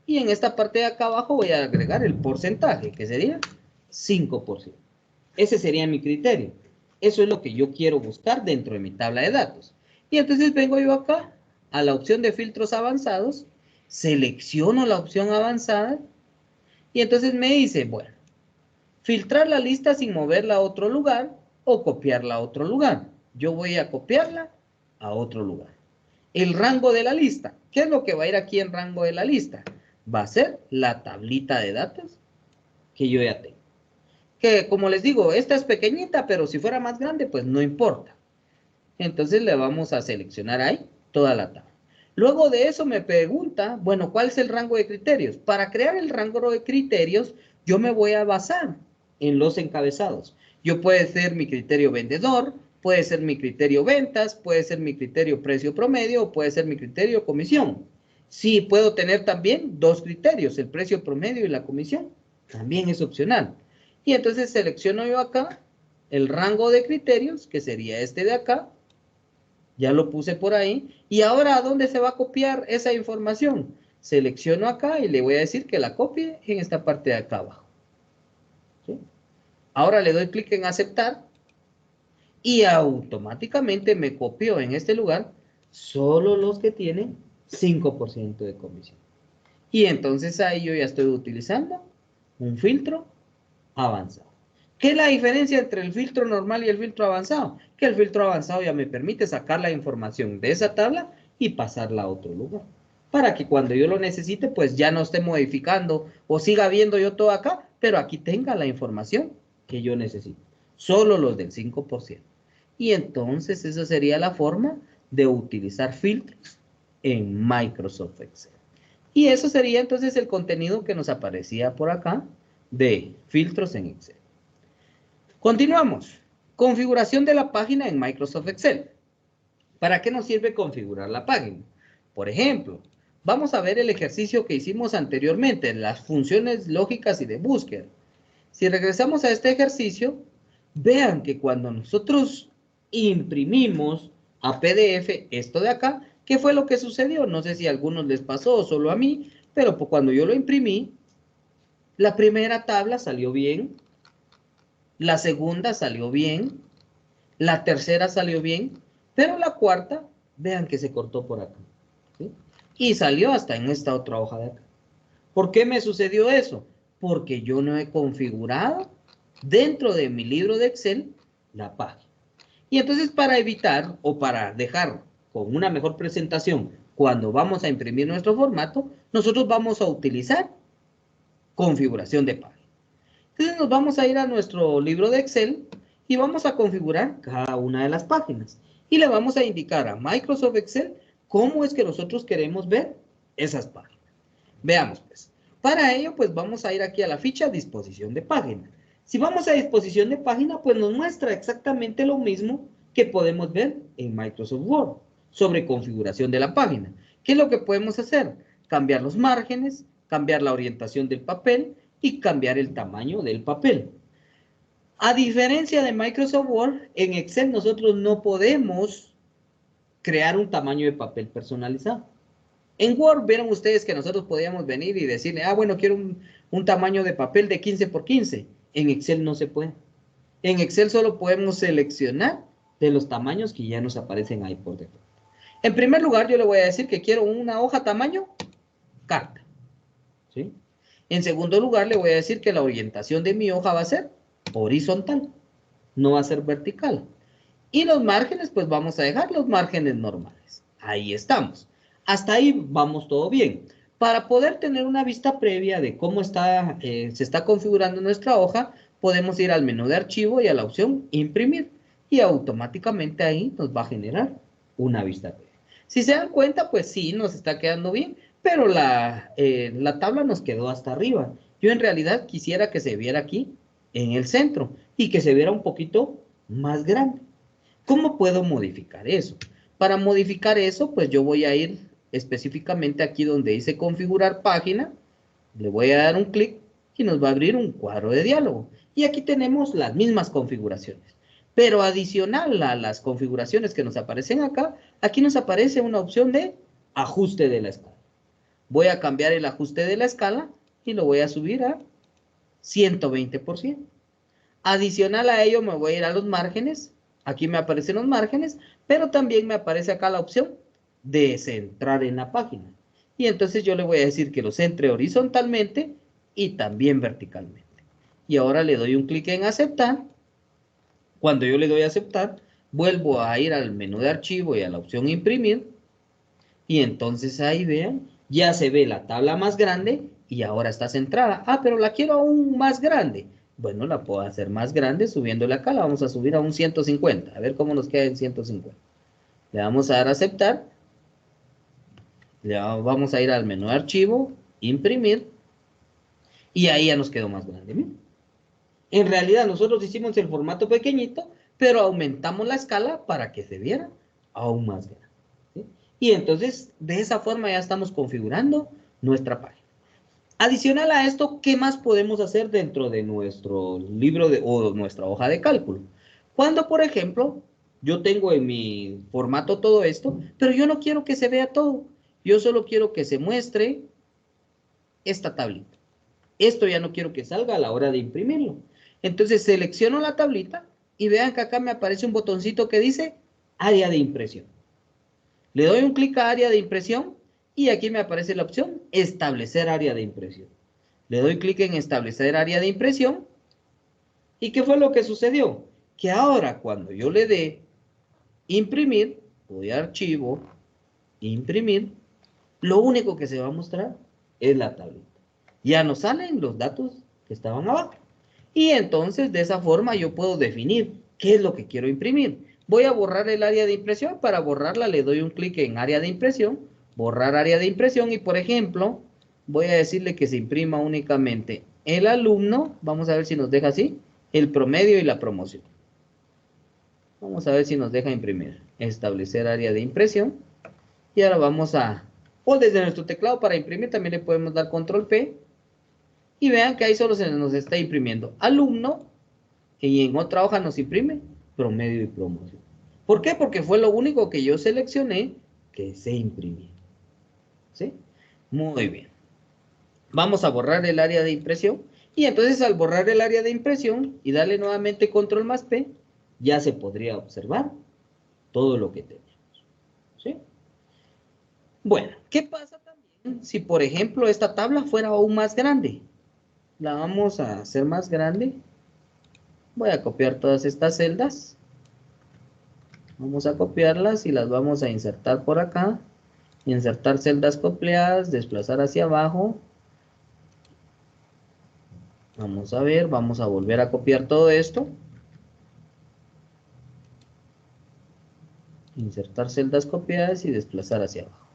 B: y en esta parte de acá abajo voy a agregar el porcentaje, que sería 5%. Ese sería mi criterio. Eso es lo que yo quiero buscar dentro de mi tabla de datos. Y entonces vengo yo acá a la opción de filtros avanzados, selecciono la opción avanzada y entonces me dice, bueno, filtrar la lista sin moverla a otro lugar o copiarla a otro lugar. Yo voy a copiarla a otro lugar. El rango de la lista. ¿Qué es lo que va a ir aquí en rango de la lista? Va a ser la tablita de datos que yo ya tengo. Que como les digo, esta es pequeñita, pero si fuera más grande, pues no importa. Entonces le vamos a seleccionar ahí toda la tabla. Luego de eso me pregunta, bueno, ¿cuál es el rango de criterios? Para crear el rango de criterios, yo me voy a basar en los encabezados. Yo puede ser mi criterio vendedor, puede ser mi criterio ventas, puede ser mi criterio precio promedio, o puede ser mi criterio comisión. Sí, puedo tener también dos criterios, el precio promedio y la comisión. También es opcional. Y entonces selecciono yo acá el rango de criterios, que sería este de acá. Ya lo puse por ahí. Y ahora, ¿a dónde se va a copiar esa información? Selecciono acá y le voy a decir que la copie en esta parte de acá abajo. ¿Sí? Ahora le doy clic en aceptar y automáticamente me copió en este lugar solo los que tienen 5% de comisión. Y entonces ahí yo ya estoy utilizando un filtro avanzado. ¿Qué es la diferencia entre el filtro normal y el filtro avanzado? Que el filtro avanzado ya me permite sacar la información de esa tabla y pasarla a otro lugar. Para que cuando yo lo necesite, pues ya no esté modificando o siga viendo yo todo acá, pero aquí tenga la información que yo necesito. Solo los del 5%. Y entonces esa sería la forma de utilizar filtros en Microsoft Excel. Y eso sería entonces el contenido que nos aparecía por acá de filtros en Excel. Continuamos. Configuración de la página en Microsoft Excel. ¿Para qué nos sirve configurar la página? Por ejemplo, vamos a ver el ejercicio que hicimos anteriormente, las funciones lógicas y de búsqueda. Si regresamos a este ejercicio, vean que cuando nosotros imprimimos a PDF esto de acá, ¿qué fue lo que sucedió? No sé si a algunos les pasó o solo a mí, pero cuando yo lo imprimí, la primera tabla salió bien, la segunda salió bien, la tercera salió bien, pero la cuarta, vean que se cortó por acá, ¿sí? Y salió hasta en esta otra hoja de acá. ¿Por qué me sucedió eso? Porque yo no he configurado dentro de mi libro de Excel la página. Y entonces para evitar o para dejar con una mejor presentación cuando vamos a imprimir nuestro formato, nosotros vamos a utilizar configuración de página. Entonces nos vamos a ir a nuestro libro de Excel y vamos a configurar cada una de las páginas. Y le vamos a indicar a Microsoft Excel cómo es que nosotros queremos ver esas páginas. Veamos pues. Para ello pues vamos a ir aquí a la ficha disposición de página. Si vamos a disposición de página pues nos muestra exactamente lo mismo que podemos ver en Microsoft Word sobre configuración de la página. ¿Qué es lo que podemos hacer? Cambiar los márgenes, cambiar la orientación del papel y cambiar el tamaño del papel. A diferencia de Microsoft Word, en Excel nosotros no podemos crear un tamaño de papel personalizado. En Word vieron ustedes que nosotros podíamos venir y decirle, bueno, quiero un tamaño de papel de 15 por 15. En Excel no se puede. En Excel solo podemos seleccionar de los tamaños que ya nos aparecen ahí por defecto. En primer lugar, yo le voy a decir que quiero una hoja tamaño carta. ¿Sí? En segundo lugar, le voy a decir que la orientación de mi hoja va a ser horizontal, no va a ser vertical. Y los márgenes, pues vamos a dejar los márgenes normales. Ahí estamos. Hasta ahí vamos todo bien. Para poder tener una vista previa de cómo se está configurando nuestra hoja, podemos ir al menú de archivo y a la opción imprimir. Y automáticamente ahí nos va a generar una vista previa. Si se dan cuenta, pues sí, nos está quedando bien, pero la tabla nos quedó hasta arriba. Yo en realidad quisiera que se viera aquí en el centro y que se viera un poquito más grande. ¿Cómo puedo modificar eso? Para modificar eso, pues yo voy a ir específicamente aquí donde dice configurar página, le voy a dar un clic y nos va a abrir un cuadro de diálogo. Y aquí tenemos las mismas configuraciones. Pero adicional a las configuraciones que nos aparecen acá, aquí nos aparece una opción de ajuste de la escala. Voy a cambiar el ajuste de la escala y lo voy a subir a 120%. Adicional a ello me voy a ir a los márgenes. Aquí me aparecen los márgenes, pero también me aparece acá la opción de centrar en la página. Y entonces yo le voy a decir que lo centre horizontalmente y también verticalmente. Y ahora le doy un clic en aceptar. Cuando yo le doy a aceptar, vuelvo a ir al menú de archivo y a la opción imprimir. Y entonces ahí vean, ya se ve la tabla más grande y ahora está centrada. Pero la quiero aún más grande. Bueno, la puedo hacer más grande subiéndole acá. La vamos a subir a un 150. A ver cómo nos queda en 150. Le vamos a dar a aceptar Ya vamos a ir al menú de archivo, imprimir, y ahí ya nos quedó más grande. Miren. En realidad nosotros hicimos el formato pequeñito, pero aumentamos la escala para que se viera aún más grande. ¿Sí? Y entonces, de esa forma ya estamos configurando nuestra página. Adicional a esto, ¿qué más podemos hacer dentro de nuestro libro o nuestra hoja de cálculo? Cuando, por ejemplo, yo tengo en mi formato todo esto, pero yo no quiero que se vea todo. Yo solo quiero que se muestre esta tablita. Esto ya no quiero que salga a la hora de imprimirlo. Entonces selecciono la tablita y vean que acá me aparece un botoncito que dice área de impresión. Le doy un clic a área de impresión y aquí me aparece la opción establecer área de impresión. Le doy clic en establecer área de impresión. ¿Y qué fue lo que sucedió? Que ahora cuando yo le dé imprimir, voy a archivo, imprimir, lo único que se va a mostrar es la tablita. Ya no salen los datos que estaban abajo. Y entonces de esa forma yo puedo definir qué es lo que quiero imprimir. Voy a borrar el área de impresión. Para borrarla le doy un clic en área de impresión, borrar área de impresión y por ejemplo voy a decirle que se imprima únicamente el alumno. Vamos a ver si nos deja así, el promedio y la promoción. Vamos a ver si nos deja imprimir. Establecer área de impresión. Y ahora vamos a, o desde nuestro teclado para imprimir también le podemos dar control P. Y vean que ahí solo se nos está imprimiendo alumno y en otra hoja nos imprime promedio y promoción. ¿Por qué? Porque fue lo único que yo seleccioné que se imprimía. ¿Sí? Muy bien. Vamos a borrar el área de impresión y entonces al borrar el área de impresión y darle nuevamente control más P, ya se podría observar todo lo que tenemos. ¿Sí? Bueno, ¿qué pasa también si por ejemplo esta tabla fuera aún más grande? La vamos a hacer más grande. Voy a copiar todas estas celdas. Vamos a copiarlas y las vamos a insertar por acá. Insertar celdas copiadas, desplazar hacia abajo. Vamos a ver, vamos a volver a copiar todo esto. Insertar celdas copiadas y desplazar hacia abajo.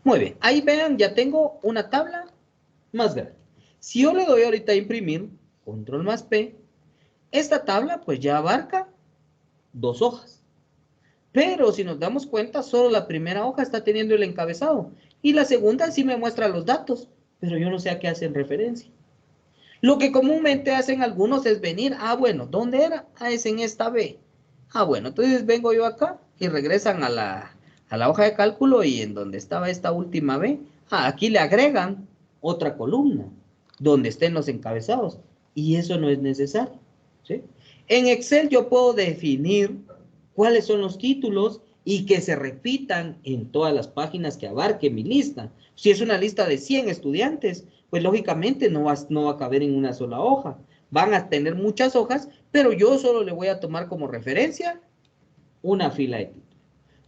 B: Muy bien, ahí vean, ya tengo una tabla más grande. Si yo le doy ahorita a imprimir, control más P, esta tabla pues ya abarca 2 hojas. Pero si nos damos cuenta, solo la primera hoja está teniendo el encabezado. Y la segunda sí me muestra los datos, pero yo no sé a qué hacen referencia. Lo que comúnmente hacen algunos es venir, bueno, ¿dónde era? Es en esta B. Bueno, entonces vengo yo acá y regresan a la hoja de cálculo y en donde estaba esta última B, aquí le agregan otra columna donde estén los encabezados. Y eso no es necesario, ¿sí? En Excel yo puedo definir cuáles son los títulos y que se repitan en todas las páginas que abarque mi lista. Si es una lista de 100 estudiantes, pues lógicamente no va a caber en una sola hoja. Van a tener muchas hojas, pero yo solo le voy a tomar como referencia una fila de títulos.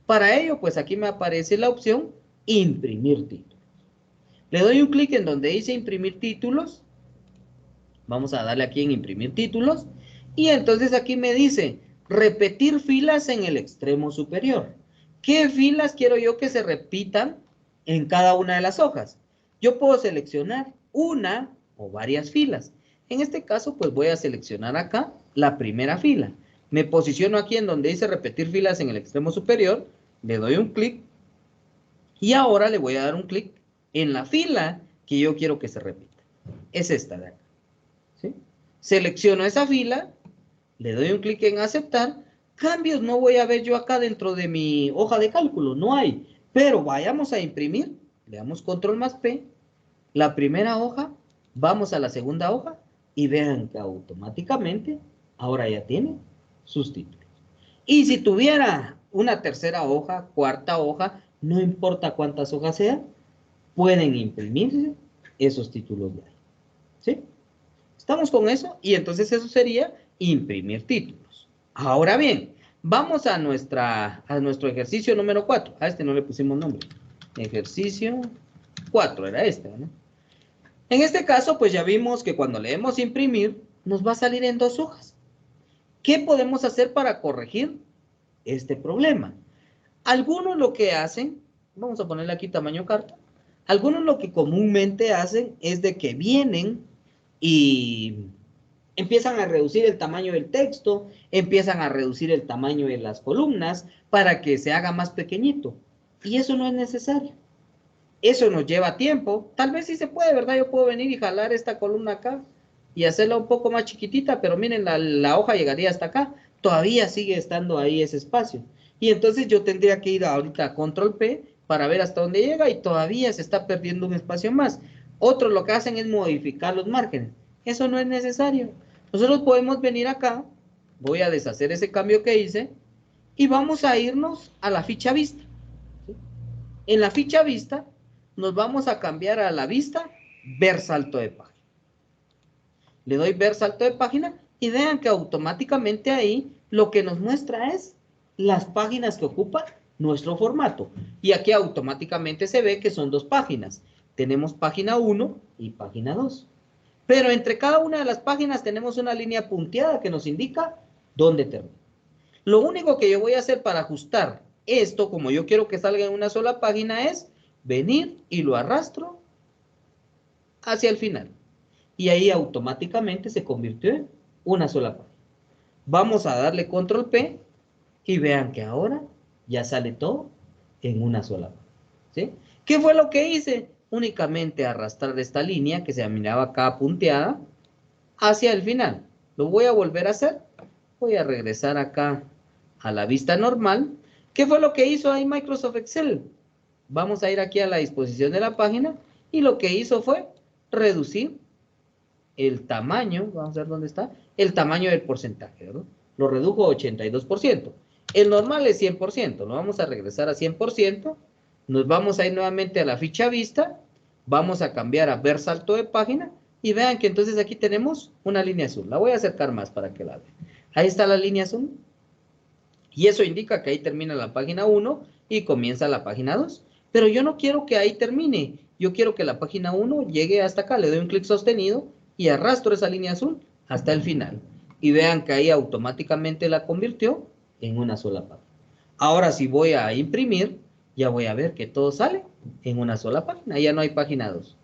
B: Para ello, pues aquí me aparece la opción imprimir títulos. Le doy un clic en donde dice imprimir títulos. Vamos a darle aquí en imprimir títulos. Y entonces aquí me dice repetir filas en el extremo superior. ¿Qué filas quiero yo que se repitan en cada una de las hojas? Yo puedo seleccionar una o varias filas. En este caso, pues voy a seleccionar acá la primera fila. Me posiciono aquí en donde dice repetir filas en el extremo superior. Le doy un clic. Y ahora le voy a dar un clic en la fila que yo quiero que se repita. Es esta de acá. ¿Sí? Selecciono esa fila, le doy un clic en aceptar. Cambios no voy a ver yo acá dentro de mi hoja de cálculo, no hay. Pero vayamos a imprimir, le damos control más P, la primera hoja, vamos a la segunda hoja y vean que automáticamente ahora ya tiene sus títulos. Y si tuviera una tercera hoja, cuarta hoja, no importa cuántas hojas sean, pueden imprimirse esos títulos de ahí. ¿Sí? Estamos con eso y entonces eso sería imprimir títulos. Ahora bien, vamos a nuestro ejercicio número 4. A este no le pusimos nombre. Ejercicio 4 era este, ¿no? En este caso, pues ya vimos que cuando leemos imprimir, nos va a salir en 2 hojas. ¿Qué podemos hacer para corregir este problema? Algunos lo que hacen, vamos a ponerle aquí tamaño carta, Algunos lo que comúnmente hacen es de que vienen y empiezan a reducir el tamaño del texto, empiezan a reducir el tamaño de las columnas para que se haga más pequeñito. Y eso no es necesario. Eso nos lleva tiempo. Tal vez sí se puede, ¿verdad? Yo puedo venir y jalar esta columna acá y hacerla un poco más chiquitita, pero miren, la hoja llegaría hasta acá. Todavía sigue estando ahí ese espacio. Y entonces yo tendría que ir ahorita a Control P para ver hasta dónde llega y todavía se está perdiendo un espacio más. Otros lo que hacen es modificar los márgenes. Eso no es necesario. Nosotros podemos venir acá, voy a deshacer ese cambio que hice y vamos a irnos a la ficha vista. ¿Sí? En la ficha vista nos vamos a cambiar a la vista ver salto de página. Le doy ver salto de página y vean que automáticamente ahí lo que nos muestra es las páginas que ocupa nuestro formato. Y aquí automáticamente se ve que son dos páginas. Tenemos página 1 y página 2. Pero entre cada una de las páginas tenemos una línea punteada que nos indica dónde termina. Lo único que yo voy a hacer para ajustar esto, como yo quiero que salga en una sola página, es venir y lo arrastro hacia el final. Y ahí automáticamente se convirtió en una sola página. Vamos a darle Control P y vean que ahora ya sale todo en una sola página. ¿Sí? ¿Qué fue lo que hice? Únicamente arrastrar esta línea que se miraba acá punteada hacia el final. Lo voy a volver a hacer. Voy a regresar acá a la vista normal. ¿Qué fue lo que hizo ahí Microsoft Excel? Vamos a ir aquí a la disposición de la página y lo que hizo fue reducir el tamaño, vamos a ver dónde está, el tamaño del porcentaje, ¿verdad? Lo redujo a 82%. El normal es 100%, lo vamos a regresar a 100%, nos vamos a ir nuevamente a la ficha vista, vamos a cambiar a ver salto de página, y vean que entonces aquí tenemos una línea azul. La voy a acercar más para que la vean. Ahí está la línea azul, y eso indica que ahí termina la página 1 y comienza la página 2. Pero yo no quiero que ahí termine, yo quiero que la página 1 llegue hasta acá, le doy un clic sostenido, y arrastro esa línea azul hasta el final. Y vean que ahí automáticamente la convirtió en una sola página. Ahora si voy a imprimir, ya voy a ver que todo sale en una sola página. Ya no hay página 2.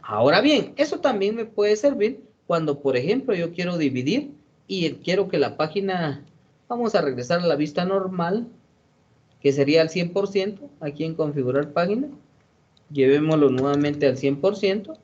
B: Ahora bien, eso también me puede servir cuando, por ejemplo, yo quiero dividir y quiero que la página, vamos a regresar a la vista normal, que sería al 100%, aquí en configurar página. Llevémoslo nuevamente al 100%.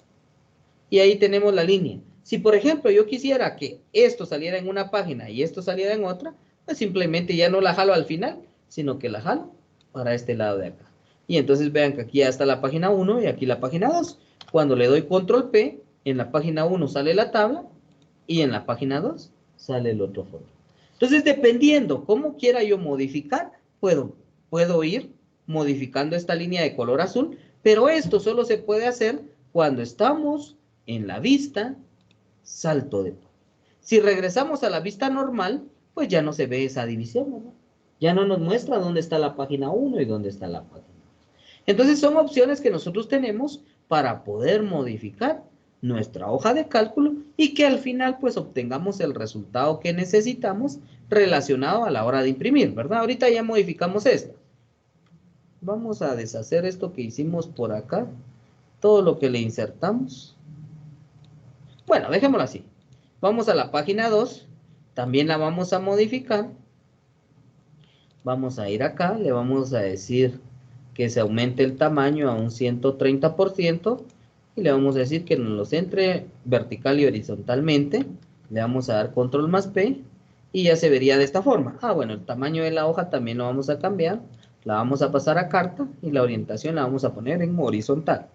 B: Y ahí tenemos la línea. Si, por ejemplo, yo quisiera que esto saliera en una página y esto saliera en otra, pues simplemente ya no la jalo al final, sino que la jalo para este lado de acá. Y entonces vean que aquí ya está la página 1 y aquí la página 2. Cuando le doy Control P, en la página 1 sale la tabla y en la página 2 sale el otro formato. Entonces, dependiendo cómo quiera yo modificar, puedo ir modificando esta línea de color azul, pero esto solo se puede hacer cuando estamos en la vista salto de página. Si regresamos a la vista normal, pues ya no se ve esa división, ¿no? Ya no nos muestra dónde está la página 1 y dónde está la página 2. Entonces son opciones que nosotros tenemos para poder modificar nuestra hoja de cálculo y que al final pues obtengamos el resultado que necesitamos relacionado a la hora de imprimir, ¿verdad? Ahorita ya modificamos esta. Vamos a deshacer esto que hicimos por acá, todo lo que le insertamos. Bueno, dejémoslo así. Vamos a la página 2, también la vamos a modificar. Vamos a ir acá, le vamos a decir que se aumente el tamaño a un 130% y le vamos a decir que nos lo centre vertical y horizontalmente. Le vamos a dar Control más P y ya se vería de esta forma. Bueno, el tamaño de la hoja también lo vamos a cambiar. La vamos a pasar a carta y la orientación la vamos a poner en horizontal.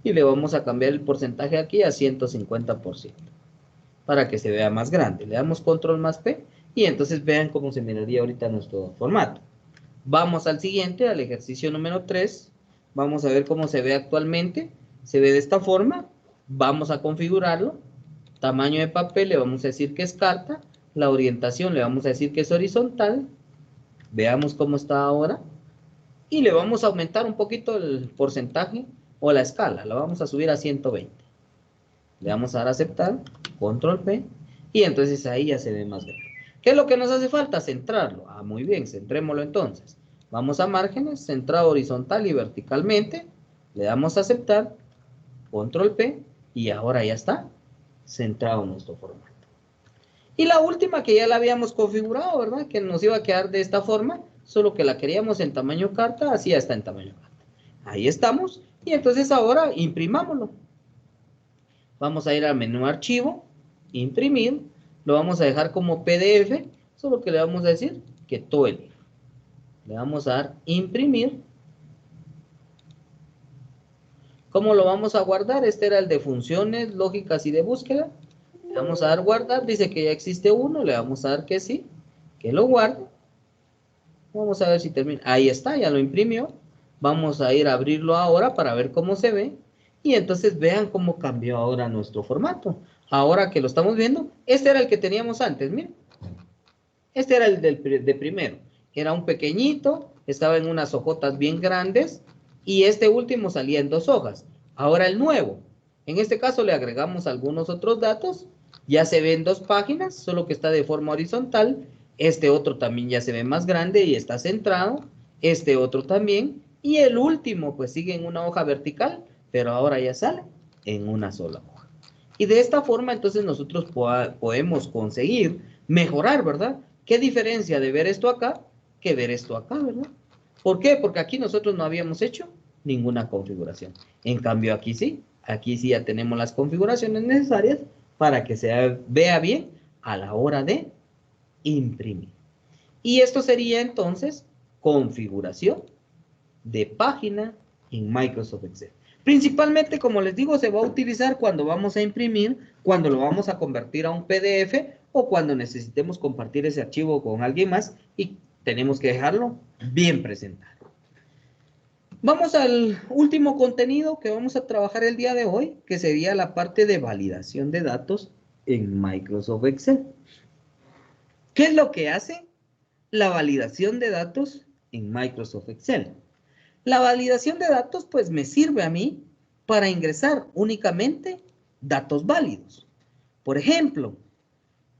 B: Y le vamos a cambiar el porcentaje aquí a 150% para que se vea más grande. Le damos Control más P y entonces vean cómo se miraría ahorita nuestro formato. Vamos al siguiente, al ejercicio número 3. Vamos a ver cómo se ve actualmente. Se ve de esta forma. Vamos a configurarlo. Tamaño de papel le vamos a decir que es carta. La orientación le vamos a decir que es horizontal. Veamos cómo está ahora. Y le vamos a aumentar un poquito el porcentaje o la escala. La vamos a subir a 120. Le vamos a dar a aceptar. Control P. Y entonces ahí ya se ve más grande. ¿Qué es lo que nos hace falta? Centrarlo. Muy bien, centrémoslo entonces. Vamos a márgenes, centrado horizontal y verticalmente. Le damos a aceptar, control P, y ahora ya está centrado en nuestro formato. Y la última que ya la habíamos configurado, ¿verdad? Que nos iba a quedar de esta forma, solo que la queríamos en tamaño carta, así ya está en tamaño carta. Ahí estamos, y entonces ahora imprimámoslo. Vamos a ir al menú archivo, imprimir, lo vamos a dejar como PDF, solo que le vamos a decir que todo el libro. Le vamos a dar imprimir. ¿Cómo lo vamos a guardar? Este era el de funciones, lógicas y de búsqueda. Le vamos a dar guardar, dice que ya existe uno, le vamos a dar que sí, que lo guarde. Vamos a ver si termina. Ahí está, ya lo imprimió. Vamos a ir a abrirlo ahora para ver cómo se ve. Y entonces vean cómo cambió ahora nuestro formato. Ahora que lo estamos viendo, este era el que teníamos antes, miren. Este era el de primero. Era un pequeñito, estaba en unas hojotas bien grandes. Y este último salía en 2 hojas. Ahora el nuevo. En este caso le agregamos algunos otros datos. Ya se ve en 2 páginas, solo que está de forma horizontal. Este otro también ya se ve más grande y está centrado. Este otro también. Y el último pues sigue en una hoja vertical, pero ahora ya sale en una sola hoja. Y de esta forma entonces nosotros podemos conseguir mejorar, ¿verdad? ¿Qué diferencia de ver esto acá que ver esto acá, ¿verdad? ¿Por qué? Porque aquí nosotros no habíamos hecho ninguna configuración. En cambio aquí sí ya tenemos las configuraciones necesarias para que se vea bien a la hora de imprimir. Y esto sería entonces configuración de página en Microsoft Excel. Principalmente, como les digo, se va a utilizar cuando vamos a imprimir, cuando lo vamos a convertir a un PDF o cuando necesitemos compartir ese archivo con alguien más y tenemos que dejarlo bien presentado. Vamos al último contenido que vamos a trabajar el día de hoy, que sería la parte de validación de datos en Microsoft Excel. ¿Qué es lo que hace la validación de datos en Microsoft Excel? La validación de datos pues me sirve a mí para ingresar únicamente datos válidos. Por ejemplo,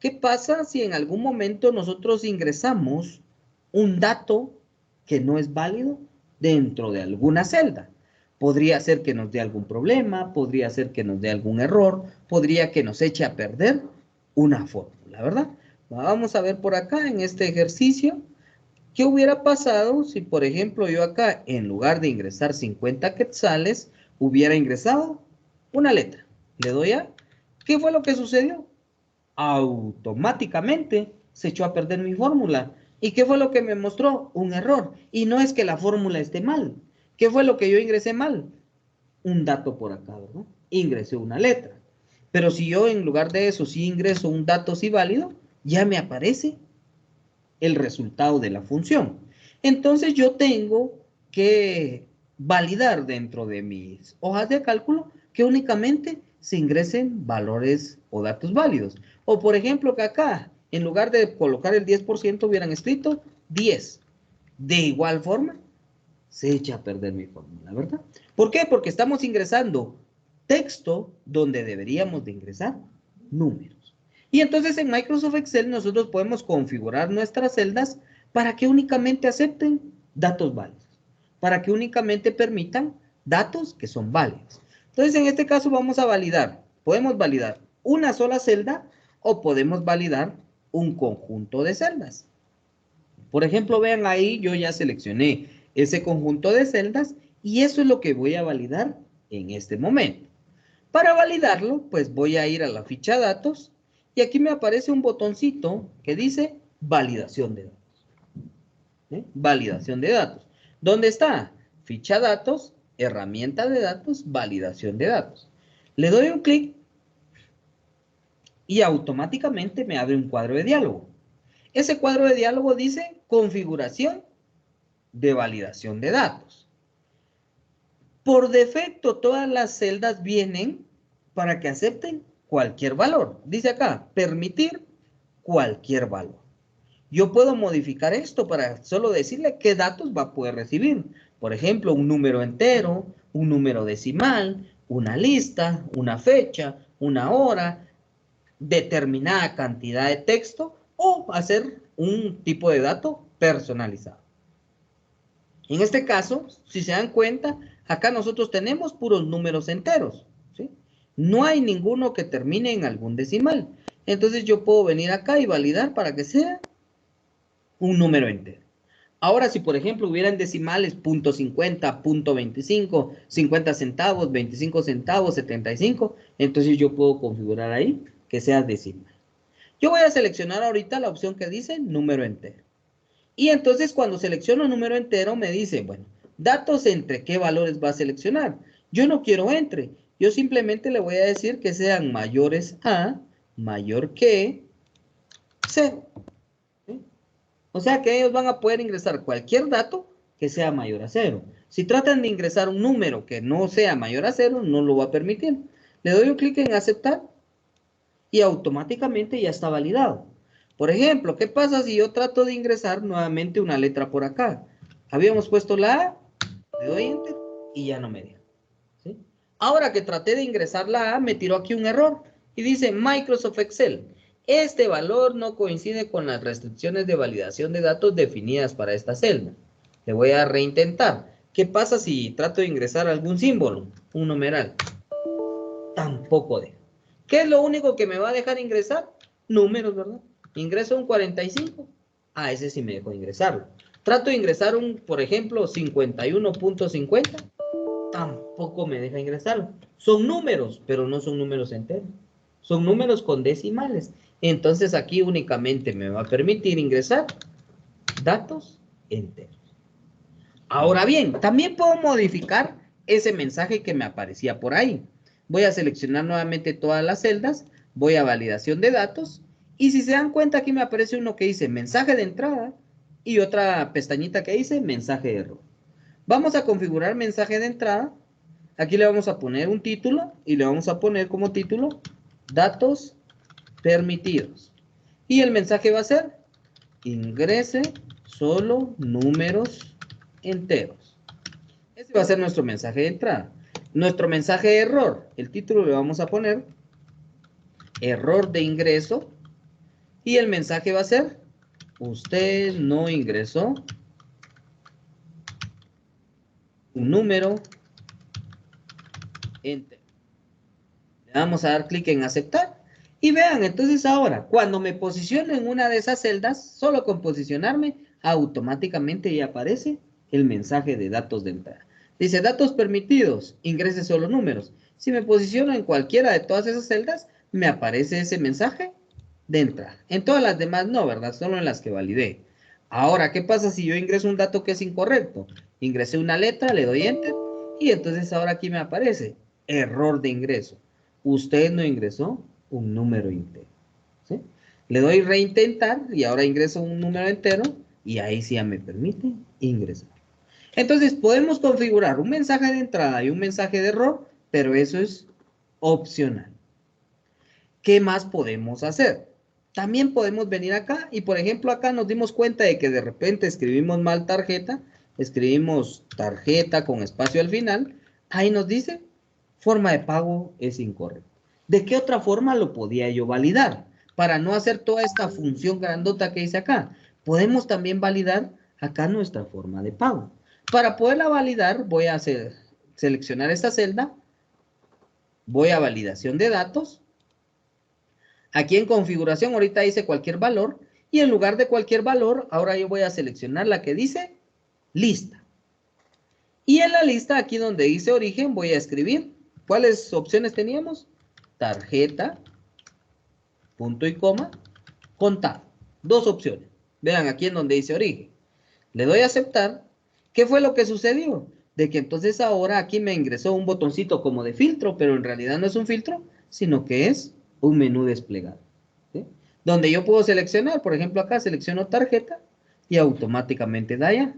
B: ¿qué pasa si en algún momento nosotros ingresamos un dato que no es válido dentro de alguna celda? Podría ser que nos dé algún problema, podría ser que nos dé algún error, podría que nos eche a perder una fórmula, ¿verdad? Vamos a ver por acá en este ejercicio. ¿Qué hubiera pasado si, por ejemplo, yo acá, en lugar de ingresar 50 quetzales, hubiera ingresado una letra? Le doy a... ¿Qué fue lo que sucedió? Automáticamente se echó a perder mi fórmula. ¿Y qué fue lo que me mostró? Un error. Y no es que la fórmula esté mal. ¿Qué fue lo que yo ingresé mal? Un dato por acá, ¿verdad? Ingresé una letra. Pero si yo en lugar de eso sí ingreso un dato sí válido, ya me aparece el resultado de la función. Entonces yo tengo que validar dentro de mis hojas de cálculo que únicamente se ingresen valores o datos válidos. O por ejemplo que acá, en lugar de colocar el 10%, hubieran escrito 10. De igual forma, se echa a perder mi fórmula, ¿verdad? ¿Por qué? Porque estamos ingresando texto donde deberíamos de ingresar números. Y entonces en Microsoft Excel nosotros podemos configurar nuestras celdas para que únicamente acepten datos válidos, para que únicamente permitan datos que son válidos. Entonces en este caso vamos a validar, podemos validar una sola celda o podemos validar un conjunto de celdas. Por ejemplo, vean ahí, yo ya seleccioné ese conjunto de celdas y eso es lo que voy a validar en este momento. Para validarlo, pues voy a ir a la ficha datos y aquí me aparece un botoncito que dice validación de datos. Validación de datos. ¿Dónde está? Ficha datos, herramienta de datos, validación de datos. Le doy un clic y automáticamente me abre un cuadro de diálogo. Ese cuadro de diálogo dice configuración de validación de datos. Por defecto, todas las celdas vienen para que acepten cualquier valor. Dice acá, permitir cualquier valor. Yo puedo modificar esto para solo decirle qué datos va a poder recibir. Por ejemplo, un número entero, un número decimal, una lista, una fecha, una hora, determinada cantidad de texto o hacer un tipo de dato personalizado. En este caso, si se dan cuenta, acá nosotros tenemos puros números enteros, ¿sí? No hay ninguno que termine en algún decimal. Entonces yo puedo venir acá y validar para que sea un número entero. Ahora, si por ejemplo hubieran decimales punto .50, punto .25, 50 centavos, 25 centavos, 75, entonces yo puedo configurar ahí que sea decimal. Yo voy a seleccionar ahorita la opción que dice número entero. Y entonces cuando selecciono número entero me dice, bueno, datos entre qué valores va a seleccionar. Yo no quiero entre, yo simplemente le voy a decir que sean mayores a, mayor que 0. ¿Sí? O sea que ellos van a poder ingresar cualquier dato que sea mayor a 0. Si tratan de ingresar un número que no sea mayor a 0, no lo va a permitir. Le doy un clic en aceptar y automáticamente ya está validado. Por ejemplo, ¿qué pasa si yo trato de ingresar nuevamente una letra por acá? Habíamos puesto la A, le doy enter y ya no me deja. ¿Sí? Ahora que traté de ingresar la A, me tiró aquí un error y dice Microsoft Excel. Este valor no coincide con las restricciones de validación de datos definidas para esta celda. Le voy a reintentar. ¿Qué pasa si trato de ingresar algún símbolo? Un numeral. Tampoco deja. ¿Qué es lo único que me va a dejar ingresar? Números, ¿verdad? Ingreso un 45. A ese sí me dejo ingresarlo. Trato de ingresar un, por ejemplo, 51.50. Tampoco me deja ingresarlo. Son números, pero no son números enteros. Son números con decimales. Entonces aquí únicamente me va a permitir ingresar datos enteros. Ahora bien, también puedo modificar ese mensaje que me aparecía por ahí. Voy a seleccionar nuevamente todas las celdas, voy a validación de datos, y si se dan cuenta aquí me aparece uno que dice mensaje de entrada y otra pestañita que dice mensaje de error. Vamos a configurar mensaje de entrada. Aquí le vamos a poner un título y le vamos a poner como título datos permitidos. Y el mensaje va a ser ingrese solo números enteros. Ese va a ser nuestro mensaje de entrada. Nuestro mensaje de error, el título le vamos a poner error de ingreso y el mensaje va a ser usted no ingresó un número entero. Le vamos a dar clic en aceptar y vean, entonces ahora cuando me posiciono en una de esas celdas, solo con posicionarme automáticamente ya aparece el mensaje de datos de entrada. Dice datos permitidos, ingrese solo números. Si me posiciono en cualquiera de todas esas celdas, me aparece ese mensaje de entrada. En todas las demás no, ¿verdad? Solo en las que validé. Ahora, ¿qué pasa si yo ingreso un dato que es incorrecto? Ingresé una letra, le doy enter y entonces ahora aquí me aparece error de ingreso. Usted no ingresó un número entero. ¿Sí? Le doy reintentar y ahora ingreso un número entero y ahí sí ya me permite ingresar. Entonces podemos configurar un mensaje de entrada y un mensaje de error, pero eso es opcional. ¿Qué más podemos hacer? También podemos venir acá y por ejemplo acá nos dimos cuenta de que de repente escribimos mal tarjeta, escribimos tarjeta con espacio al final, ahí nos dice forma de pago es incorrecta. ¿De qué otra forma lo podía yo validar? Para no hacer toda esta función grandota que hice acá, podemos también validar acá nuestra forma de pago. Para poderla validar voy a seleccionar esta celda, voy a validación de datos. Aquí en configuración ahorita dice cualquier valor y en lugar de cualquier valor, ahora yo voy a seleccionar la que dice lista. Y en la lista, aquí donde dice origen, voy a escribir. ¿Cuáles opciones teníamos? Tarjeta, punto y coma, contado. Dos opciones. Vean aquí en donde dice origen. Le doy a aceptar. ¿Qué fue lo que sucedió? De que entonces ahora aquí me ingresó un botoncito como de filtro, pero en realidad no es un filtro, sino que es un menú desplegado. ¿Sí? Donde yo puedo seleccionar, por ejemplo acá selecciono tarjeta y automáticamente da ya.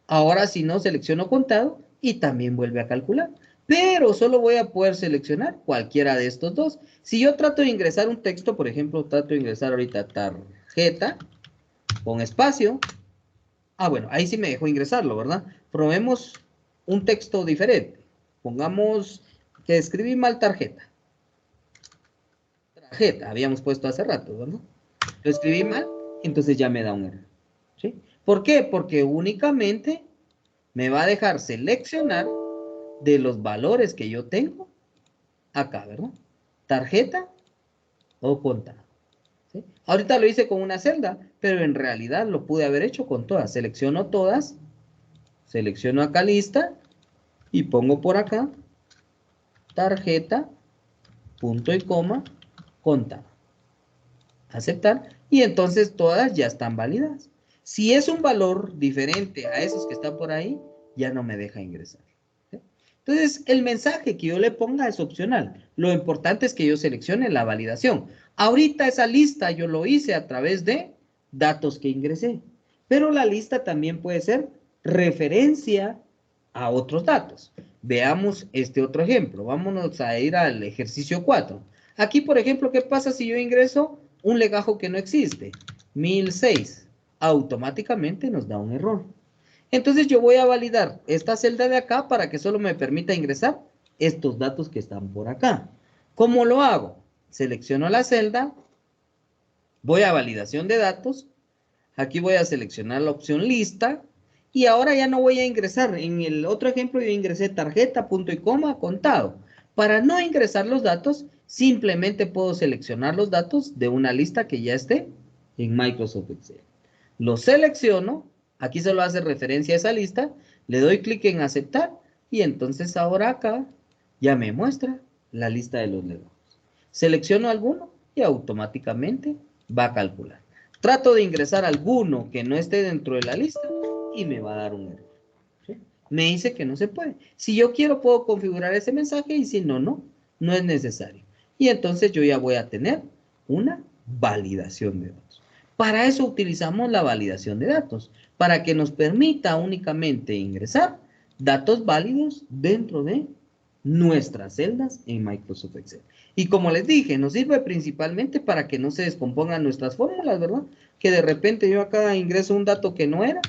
B: Ahora si no selecciono contado y también vuelve a calcular. Pero solo voy a poder seleccionar cualquiera de estos dos. Si yo trato de ingresar un texto, por ejemplo, trato de ingresar ahorita tarjeta con espacio. Ah, bueno, ahí sí me dejó ingresarlo, ¿verdad? Probemos un texto diferente. Pongamos que escribí mal tarjeta. Tarjeta, habíamos puesto hace rato, ¿verdad? Lo escribí mal, entonces ya me da un error. ¿Sí? ¿Por qué? Porque únicamente me va a dejar seleccionar de los valores que yo tengo acá, ¿verdad? Tarjeta o contado. ¿Sí? Ahorita lo hice con una celda, pero en realidad lo pude haber hecho con todas. Selecciono todas, selecciono acá lista y pongo por acá tarjeta, punto y coma, contado. Aceptar, y entonces todas ya están válidas. Si es un valor diferente a esos que están por ahí, ya no me deja ingresar. ¿Sí? Entonces, el mensaje que yo le ponga es opcional. Lo importante es que yo seleccione la validación. Ahorita esa lista yo lo hice a través de datos que ingresé, pero la lista también puede ser referencia a otros datos. Veamos este otro ejemplo. Vámonos a ir al ejercicio 4. Aquí, por ejemplo, ¿qué pasa si yo ingreso un legajo que no existe? 1006. Automáticamente nos da un error. Entonces yo voy a validar esta celda de acá para que solo me permita ingresar estos datos que están por acá. ¿Cómo lo hago? Selecciono la celda, voy a validación de datos, aquí voy a seleccionar la opción lista y ahora ya no voy a ingresar. En el otro ejemplo yo ingresé tarjeta, punto y coma, contado. Para no ingresar los datos, simplemente puedo seleccionar los datos de una lista que ya esté en Microsoft Excel. Lo selecciono, aquí solo hace referencia a esa lista, le doy clic en aceptar y entonces ahora acá ya me muestra la lista de los legajos. Selecciono alguno y automáticamente va a calcular. Trato de ingresar alguno que no esté dentro de la lista y me va a dar un error. ¿Sí? Me dice que no se puede. Si yo quiero puedo configurar ese mensaje y si no, no es necesario. Y entonces yo ya voy a tener una validación de datos. Para eso utilizamos la validación de datos, para que nos permita únicamente ingresar datos válidos dentro de nuestras celdas en Microsoft Excel. Y como les dije, nos sirve principalmente para que no se descompongan nuestras fórmulas, ¿verdad? Que de repente yo acá ingreso un dato que no era.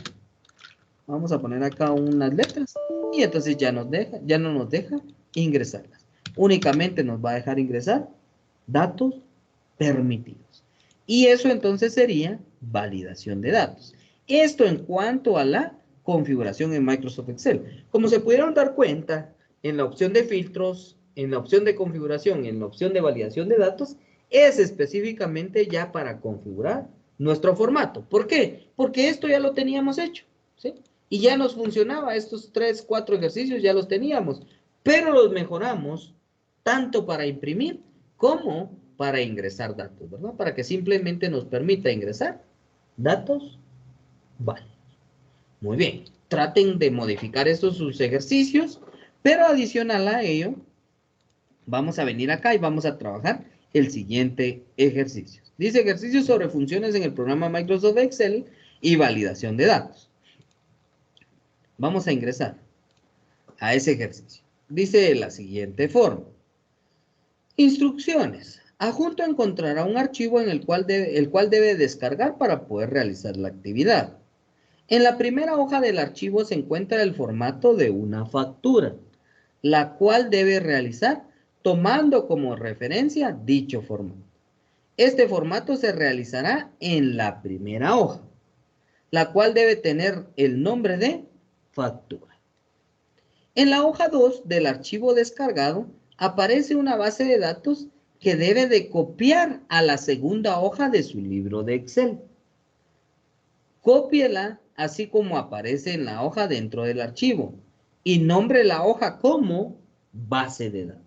B: Vamos a poner acá unas letras y entonces ya no nos deja ingresarlas. Únicamente nos va a dejar ingresar datos permitidos. Y eso entonces sería validación de datos. Esto en cuanto a la configuración en Microsoft Excel. Como se pudieron dar cuenta, en la opción de filtros, en la opción de configuración, en la opción de validación de datos, es específicamente ya para configurar nuestro formato. ¿Por qué? Porque esto ya lo teníamos hecho, ¿sí? Y ya nos funcionaba, estos 3, 4 ejercicios ya los teníamos, pero los mejoramos tanto para imprimir como para ingresar datos, ¿verdad? Para que simplemente nos permita ingresar datos válidos. Muy bien, traten de modificar estos sus ejercicios, pero adicional a ello, vamos a venir acá y vamos a trabajar el siguiente ejercicio. Dice ejercicios sobre funciones en el programa Microsoft Excel y validación de datos. Vamos a ingresar a ese ejercicio. Dice de la siguiente forma. Instrucciones. Adjunto encontrará un archivo en el cual debe descargar para poder realizar la actividad. En la primera hoja del archivo se encuentra el formato de una factura, la cual debe realizar tomando como referencia dicho formato. Este formato se realizará en la primera hoja, la cual debe tener el nombre de factura. En la hoja 2 del archivo descargado aparece una base de datos que debe de copiar a la segunda hoja de su libro de Excel. Cópiela así como aparece en la hoja dentro del archivo y nombre la hoja como base de datos.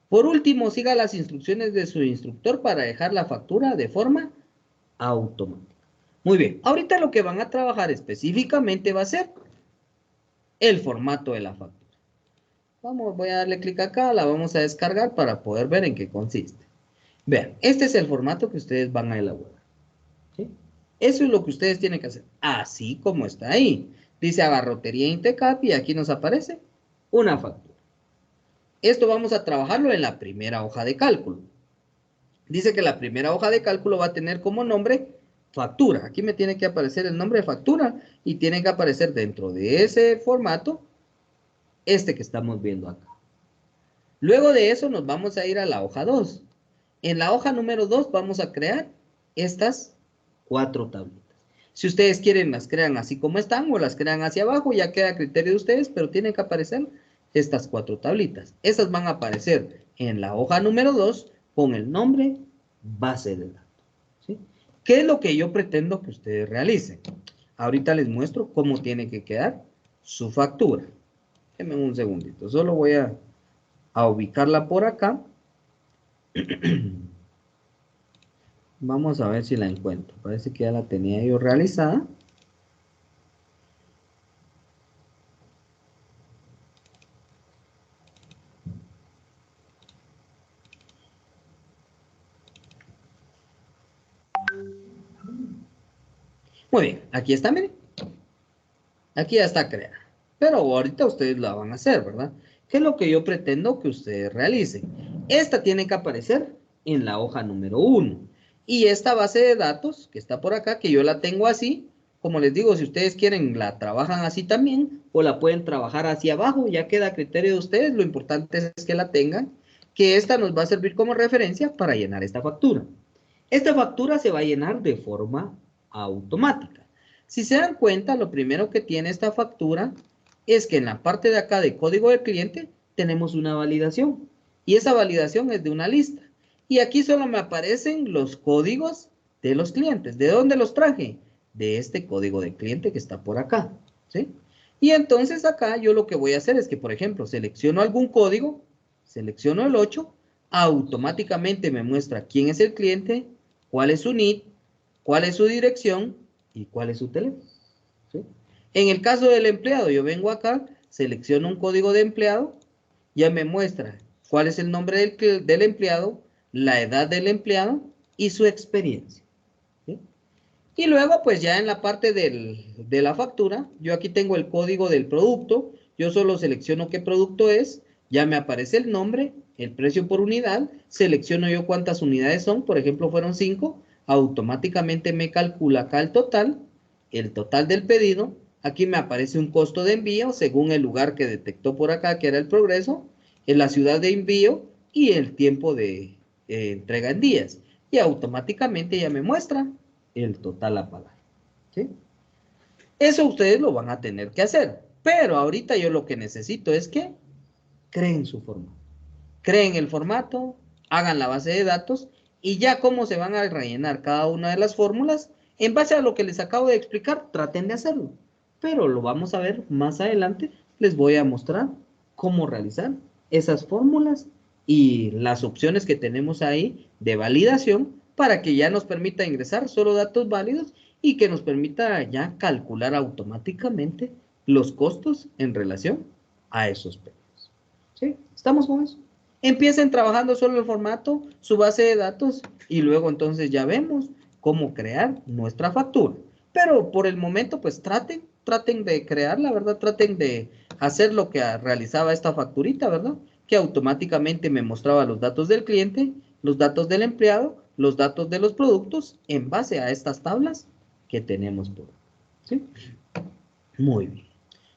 B: Por último, siga las instrucciones de su instructor para dejar la factura de forma automática. Muy bien, ahorita lo que van a trabajar específicamente va a ser el formato de la factura. Voy a darle clic acá, la vamos a descargar para poder ver en qué consiste. Vean, este es el formato que ustedes van a elaborar. ¿Sí? Eso es lo que ustedes tienen que hacer, así como está ahí. Dice abarrotería Intecap y aquí nos aparece una factura. Esto vamos a trabajarlo en la primera hoja de cálculo. Dice que la primera hoja de cálculo va a tener como nombre factura. Aquí me tiene que aparecer el nombre de factura y tiene que aparecer dentro de ese formato este que estamos viendo acá. Luego de eso nos vamos a ir a la hoja 2. En la hoja número 2 vamos a crear estas 4 tablitas. Si ustedes quieren, las crean así como están o las crean hacia abajo, ya queda a criterio de ustedes, pero tienen que aparecer estas 4 tablitas. Estas van a aparecer en la hoja número 2 con el nombre base de datos. ¿Sí? ¿Qué es lo que yo pretendo que ustedes realicen? Ahorita les muestro cómo tiene que quedar su factura. Denme un segundito, solo voy a ubicarla por acá. Vamos a ver si la encuentro. Parece que ya la tenía yo realizada. Muy bien, aquí está, miren. Aquí ya está creada. Pero ahorita ustedes la van a hacer, ¿verdad? ¿Qué es lo que yo pretendo que ustedes realicen? Esta tiene que aparecer en la hoja número 1. Y esta base de datos que está por acá, que yo la tengo así, como les digo, si ustedes quieren, la trabajan así también, o la pueden trabajar hacia abajo, ya queda a criterio de ustedes. Lo importante es que la tengan, que esta nos va a servir como referencia para llenar esta factura. Esta factura se va a llenar de forma automática. Si se dan cuenta, lo primero que tiene esta factura es que en la parte de acá de código del cliente tenemos una validación. Y esa validación es de una lista. Y aquí solo me aparecen los códigos de los clientes. ¿De dónde los traje? De este código de cliente que está por acá. ¿Sí? Y entonces acá yo lo que voy a hacer es que, por ejemplo, selecciono algún código, selecciono el 8, automáticamente me muestra quién es el cliente, cuál es su NID, cuál es su dirección y cuál es su teléfono. ¿Sí? En el caso del empleado, yo vengo acá, selecciono un código de empleado, ya me muestra cuál es el nombre del empleado, la edad del empleado y su experiencia. ¿Sí? Y luego, pues ya en la parte de la factura, yo aquí tengo el código del producto, yo solo selecciono qué producto es, ya me aparece el nombre, el precio por unidad, selecciono yo cuántas unidades son, por ejemplo fueron 5, automáticamente me calcula acá el total del pedido, aquí me aparece un costo de envío según el lugar que detectó por acá, que era el Progreso, en la ciudad de envío y el tiempo de entrega en días. Y automáticamente ya me muestra el total a pagar. ¿Sí? Eso ustedes lo van a tener que hacer. Pero ahorita yo lo que necesito es que creen su formato. Creen el formato, hagan la base de datos y ya cómo se van a rellenar cada una de las fórmulas, en base a lo que les acabo de explicar, traten de hacerlo. Pero lo vamos a ver más adelante. Les voy a mostrar cómo realizar esas fórmulas y las opciones que tenemos ahí de validación para que ya nos permita ingresar solo datos válidos y que nos permita ya calcular automáticamente los costos en relación a esos pedidos. ¿Sí? ¿Estamos con eso? Empiecen trabajando solo el formato, su base de datos y luego entonces ya vemos cómo crear nuestra factura. Pero por el momento pues traten de crearla, ¿verdad? Traten de hacer lo que realizaba esta facturita, ¿verdad? Que automáticamente me mostraba los datos del cliente, los datos del empleado, los datos de los productos en base a estas tablas que tenemos por ahí. ¿Sí? Muy bien.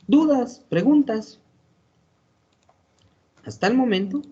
B: ¿Dudas? ¿Preguntas? Hasta el momento